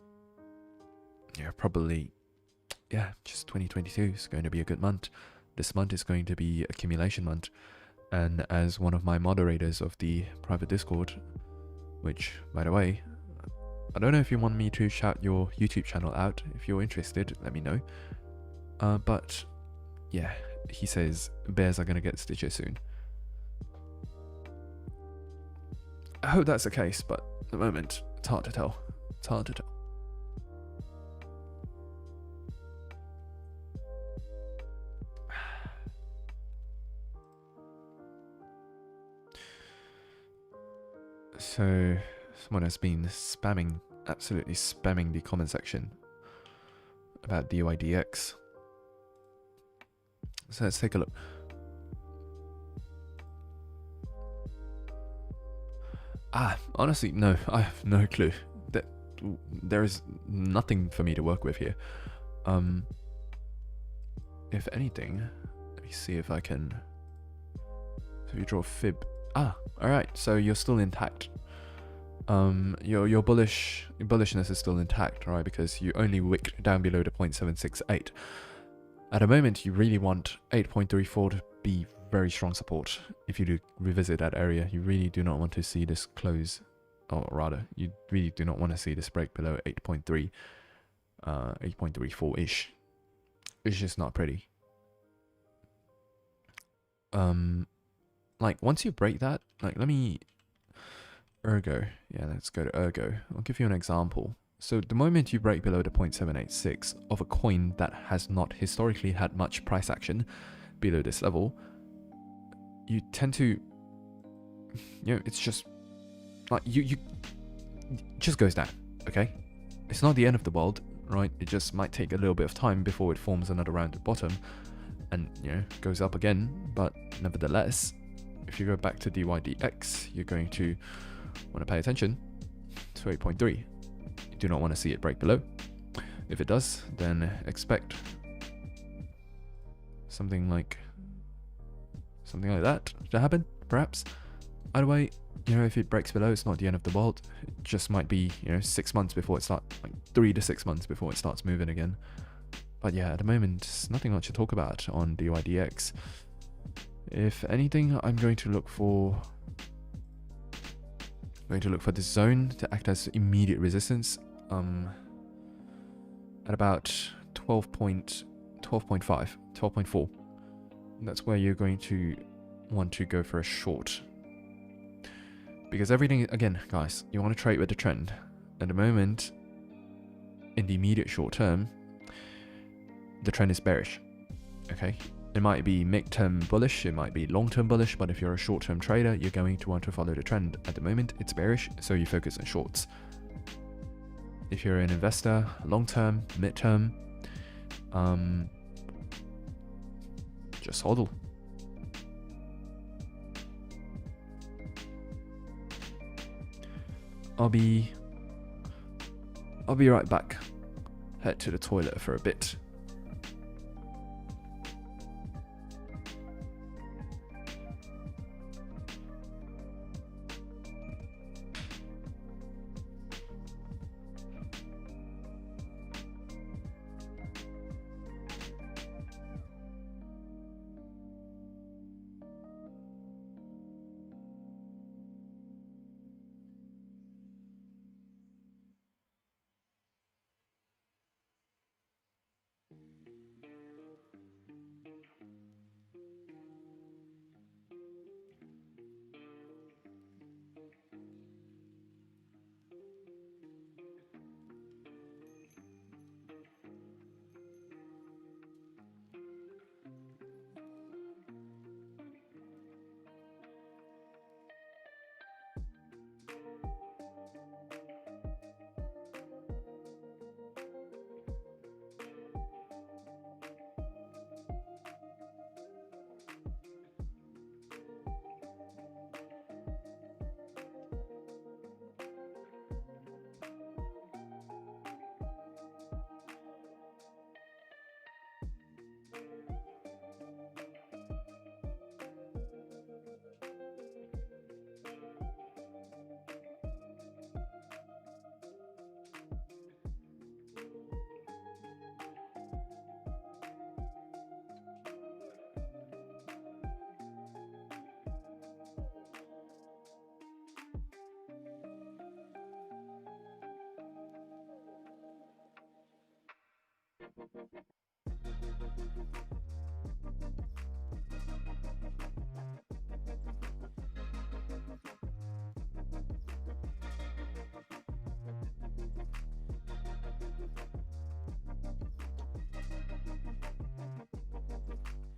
just 2022 is going to be a good month. This month is going to be accumulation month. And as one of my moderators of the private Discord, which, by the way, I don't know if you want me to shout your YouTube channel out. If you're interested, let me know. But yeah, he says bears are going to get stitches soon. I hope that's the case, but at the moment, it's hard to tell. It's hard to tell. So, someone has been absolutely spamming the comment section about DYDX. So let's take a look. Honestly, no, I have no clue. There is nothing for me to work with here. If anything, let me see if I can. So you draw a fib. Alright, so you're still intact. Your bullishness is still intact, right? Because you only wicked down below the 0.768. At the moment, you really want 8.34 to be very strong support. If you do revisit that area, you really do not want to see this close, or rather, you really do not want to see this break below 8.3, 8.34-ish. It's just not pretty. Like, once you break that, like, Ergo. Yeah, let's go to Ergo. I'll give you an example. So the moment you break below the 0.786 of a coin that has not historically had much price action below this level, you tend to, it's just, like, it just goes down, okay? It's not the end of the world, right? It just might take a little bit of time before it forms another round at bottom and, goes up again. But nevertheless, if you go back to DYDX, you're going to want to pay attention to 8.3. You do not want to see it break below. If it does, then expect something like that to happen, perhaps. Either way, if it breaks below, it's not the end of the world. It just might be, 6 months before it starts, like 3 to 6 months before it starts moving again. But yeah, at the moment, there's nothing much to talk about on DYDX. If anything, I'm going to look for this zone to act as immediate resistance at about 12.4. That's where you're going to want to go for a short, Because everything, again, guys, you want to trade with the trend. At the moment, in the immediate short term, the trend is bearish. Okay, it might be mid-term bullish, it might be long-term bullish, but if you're a short-term trader, you're going to want to follow the trend. At the moment, it's bearish, so you focus on shorts. If you're an investor, long-term, mid-term, just hodl. I'll be right back. Head to the toilet for a bit.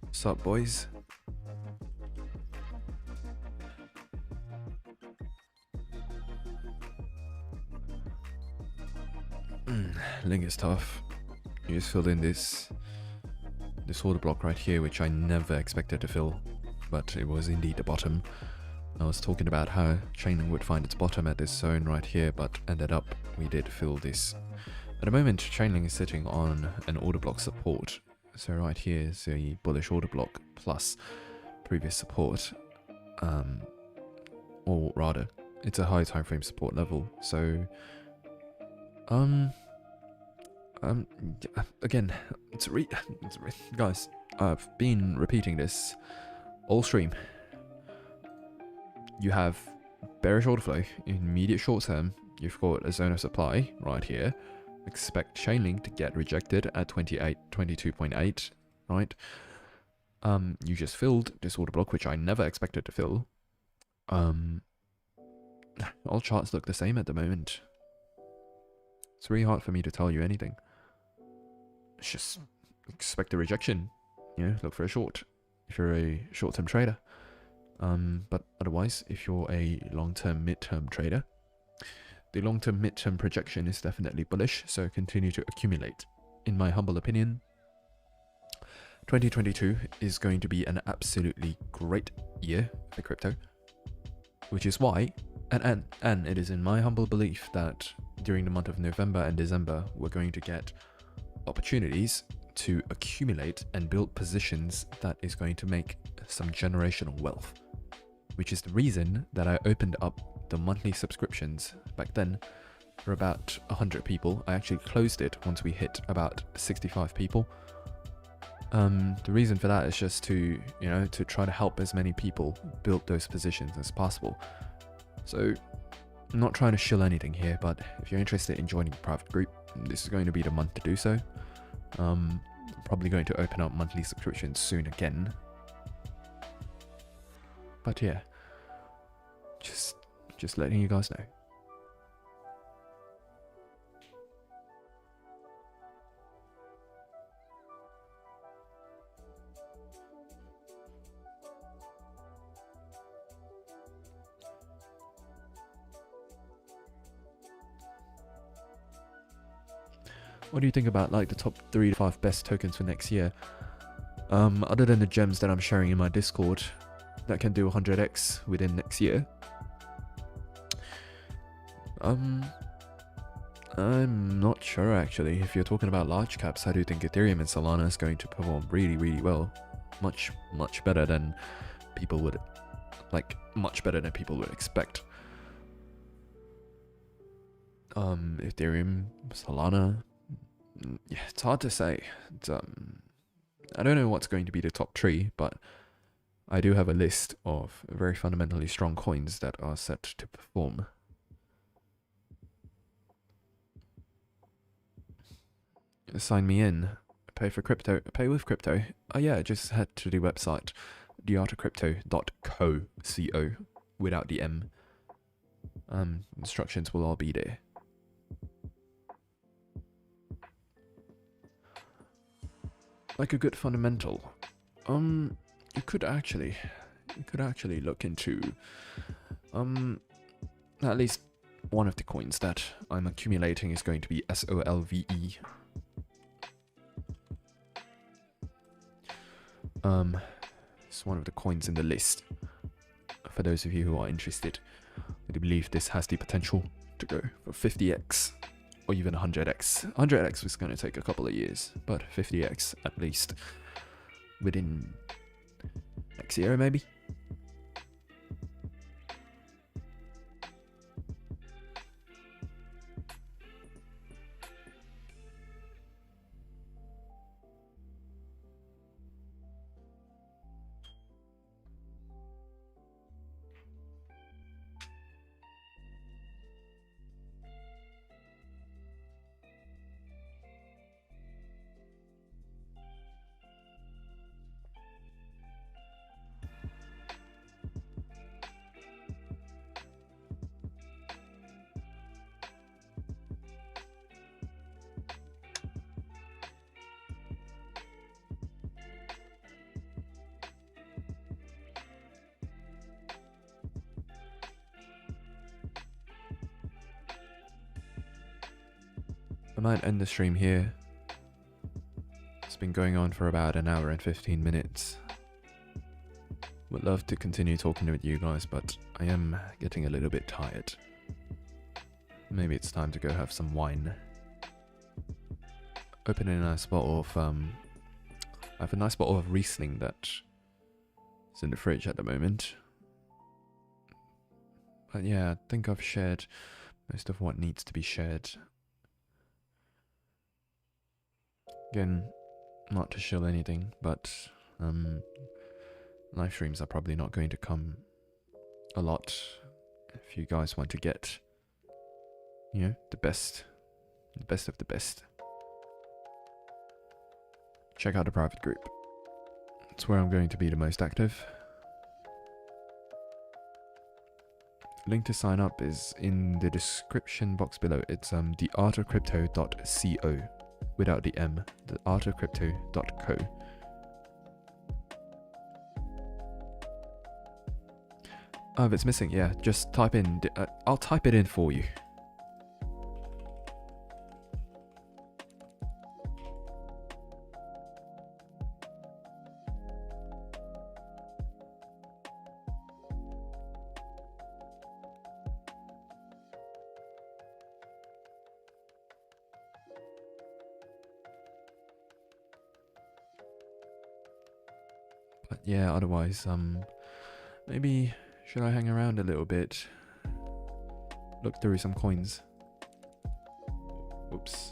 What's up, boys? Link is tough. You just filled in this order block right here, which I never expected to fill, but it was indeed the bottom. I was talking about how Chainlink would find its bottom at this zone right here, but ended up we did fill this. At the moment, Chainlink is sitting on an order block support. So right here is a bullish order block plus previous support, or rather, it's a high time frame support level. So, again, guys, I've been repeating this all stream. You have bearish order flow in immediate short term. You've got a zone of supply right here. Expect Chainlink to get rejected at 22.8, right? You just filled this order block, which I never expected to fill. All charts look the same at the moment. It's really hard for me to tell you anything. It's just expect a rejection. You know, look for a short if you're a short-term trader. But otherwise, if you're a long-term, mid-term trader, the long-term, mid-term projection is definitely bullish, so continue to accumulate. In my humble opinion, 2022 is going to be an absolutely great year for crypto, which is why, and it is in my humble belief that during the month of November and December, we're going to get opportunities to accumulate and build positions that is going to make some generational wealth, which is the reason that I opened up the monthly subscriptions back then for about 100 people. I actually closed it once we hit about 65 people. The reason for that is just to, you know, to try to help as many people build those positions as possible. So I'm not trying to shill anything here, but if you're interested in joining the private group, this is going to be the month to do so. Probably going to open up monthly subscriptions soon again. But yeah, just Just letting you guys know. What do you think about like the top 3 to 5 best tokens for next year? Other than the gems that I'm sharing in my Discord that can do 100x within next year. I'm not sure actually. If you're talking about large caps, I do think Ethereum and Solana is going to perform really, really well. Much better than people would expect. Ethereum, Solana, yeah, it's hard to say. I don't know what's going to be the top 3, but I do have a list of very fundamentally strong coins that are set to perform. Sign me in. Pay for crypto. Pay with crypto. Oh yeah, just head to the website, theartofcrypto.co, C-O, without the M. Instructions will all be there. Like a good fundamental. You could actually look into at least one of the coins that I'm accumulating is going to be SOLVE. It's one of the coins in the list. For those of you who are interested, I believe this has the potential to go for 50x or even 100x. 100x is going to take a couple of years, but 50x at least within next year maybe. I might end the stream here. It's been going on for about an hour and 15 minutes. Would love to continue talking with you guys, but I am getting a little bit tired. Maybe it's time to go have some wine. Opening a nice bottle of I have a nice bottle of Riesling that's in the fridge at the moment. But yeah, I think I've shared most of what needs to be shared. Again, not to shill anything, but live streams are probably not going to come a lot. If you guys want to get, you know, the best of the best, check out the private group. It's where I'm going to be the most active. Link to sign up is in the description box below. It's theartofcrypto.co. Without the M, theartofcrypto.co. Oh, if it's missing, yeah, just type in, I'll type it in for you. But yeah, otherwise, maybe should I hang around a little bit? Look through some coins. Whoops.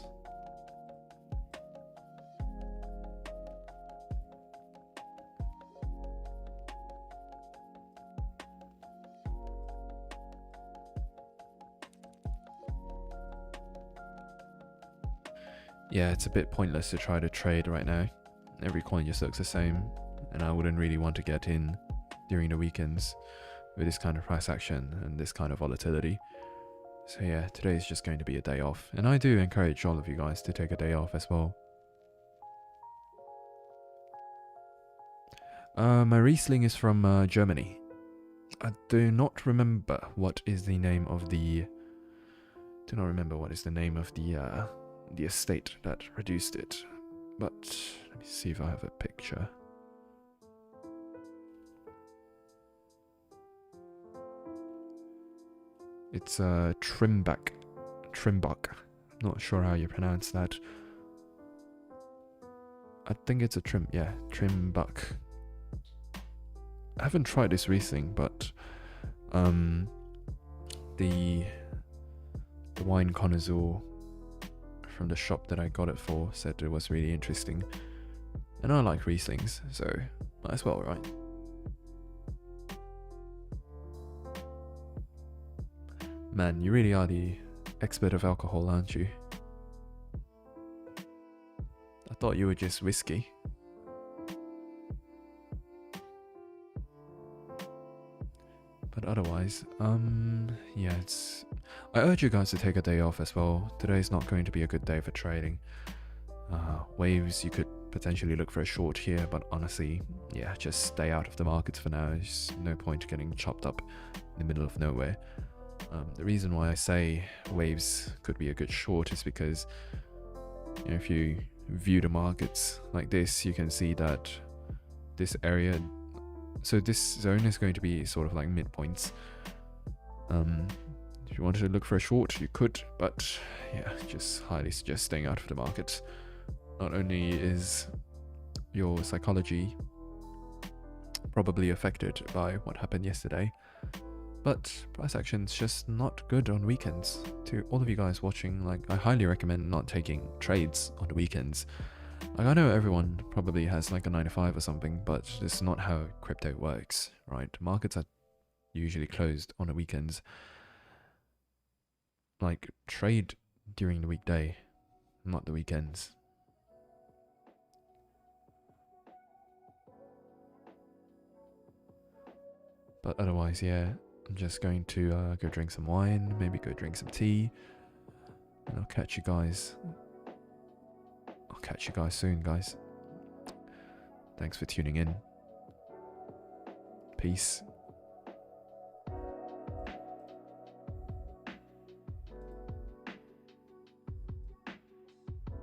Yeah, it's a bit pointless to try to trade right now. Every coin just looks the same, and I wouldn't really want to get in during the weekends. with this kind of price action and this kind of volatility. So yeah, today is just going to be a day off, and I do encourage all of you guys to take a day off as well. My Riesling is from Germany. I do not remember what is the name of the. Do not remember what is the name of the estate that produced it, but let me see if I have a picture. It's Trimbach. Trimbach. I'm not sure how you pronounce that. I think it's a Trimbach. I haven't tried this Riesling, but the wine connoisseur from the shop that I got it for said it was really interesting, and I like Rieslings, so might as well, right? Man, you really are the expert of alcohol, aren't you? I thought you were just whiskey. But otherwise, yeah, I urge you guys to take a day off as well. Today's not going to be a good day for trading. Waves, you could potentially look for a short here, but honestly, yeah, just stay out of the markets for now. There's no point getting chopped up in the middle of nowhere. The reason why I say waves could be a good short is because, you know, if you view the markets like this, you can see that this area. So this zone is going to be sort of like midpoints. If you wanted to look for a short, you could, but yeah, just highly suggest staying out of the market. Not only is your psychology probably affected by what happened yesterday, but price action's just not good on weekends. To all of you guys watching, like, I highly recommend not taking trades on the weekends. Like, I know everyone probably has like a 9 to 5 or something, but this is not how crypto works, right? Markets are usually closed on the weekends. Like, trade during the weekday, not the weekends. But otherwise, yeah, I'm just going to go drink some wine, maybe go drink some tea, and I'll catch you guys soon, guys. Thanks for tuning in. Peace.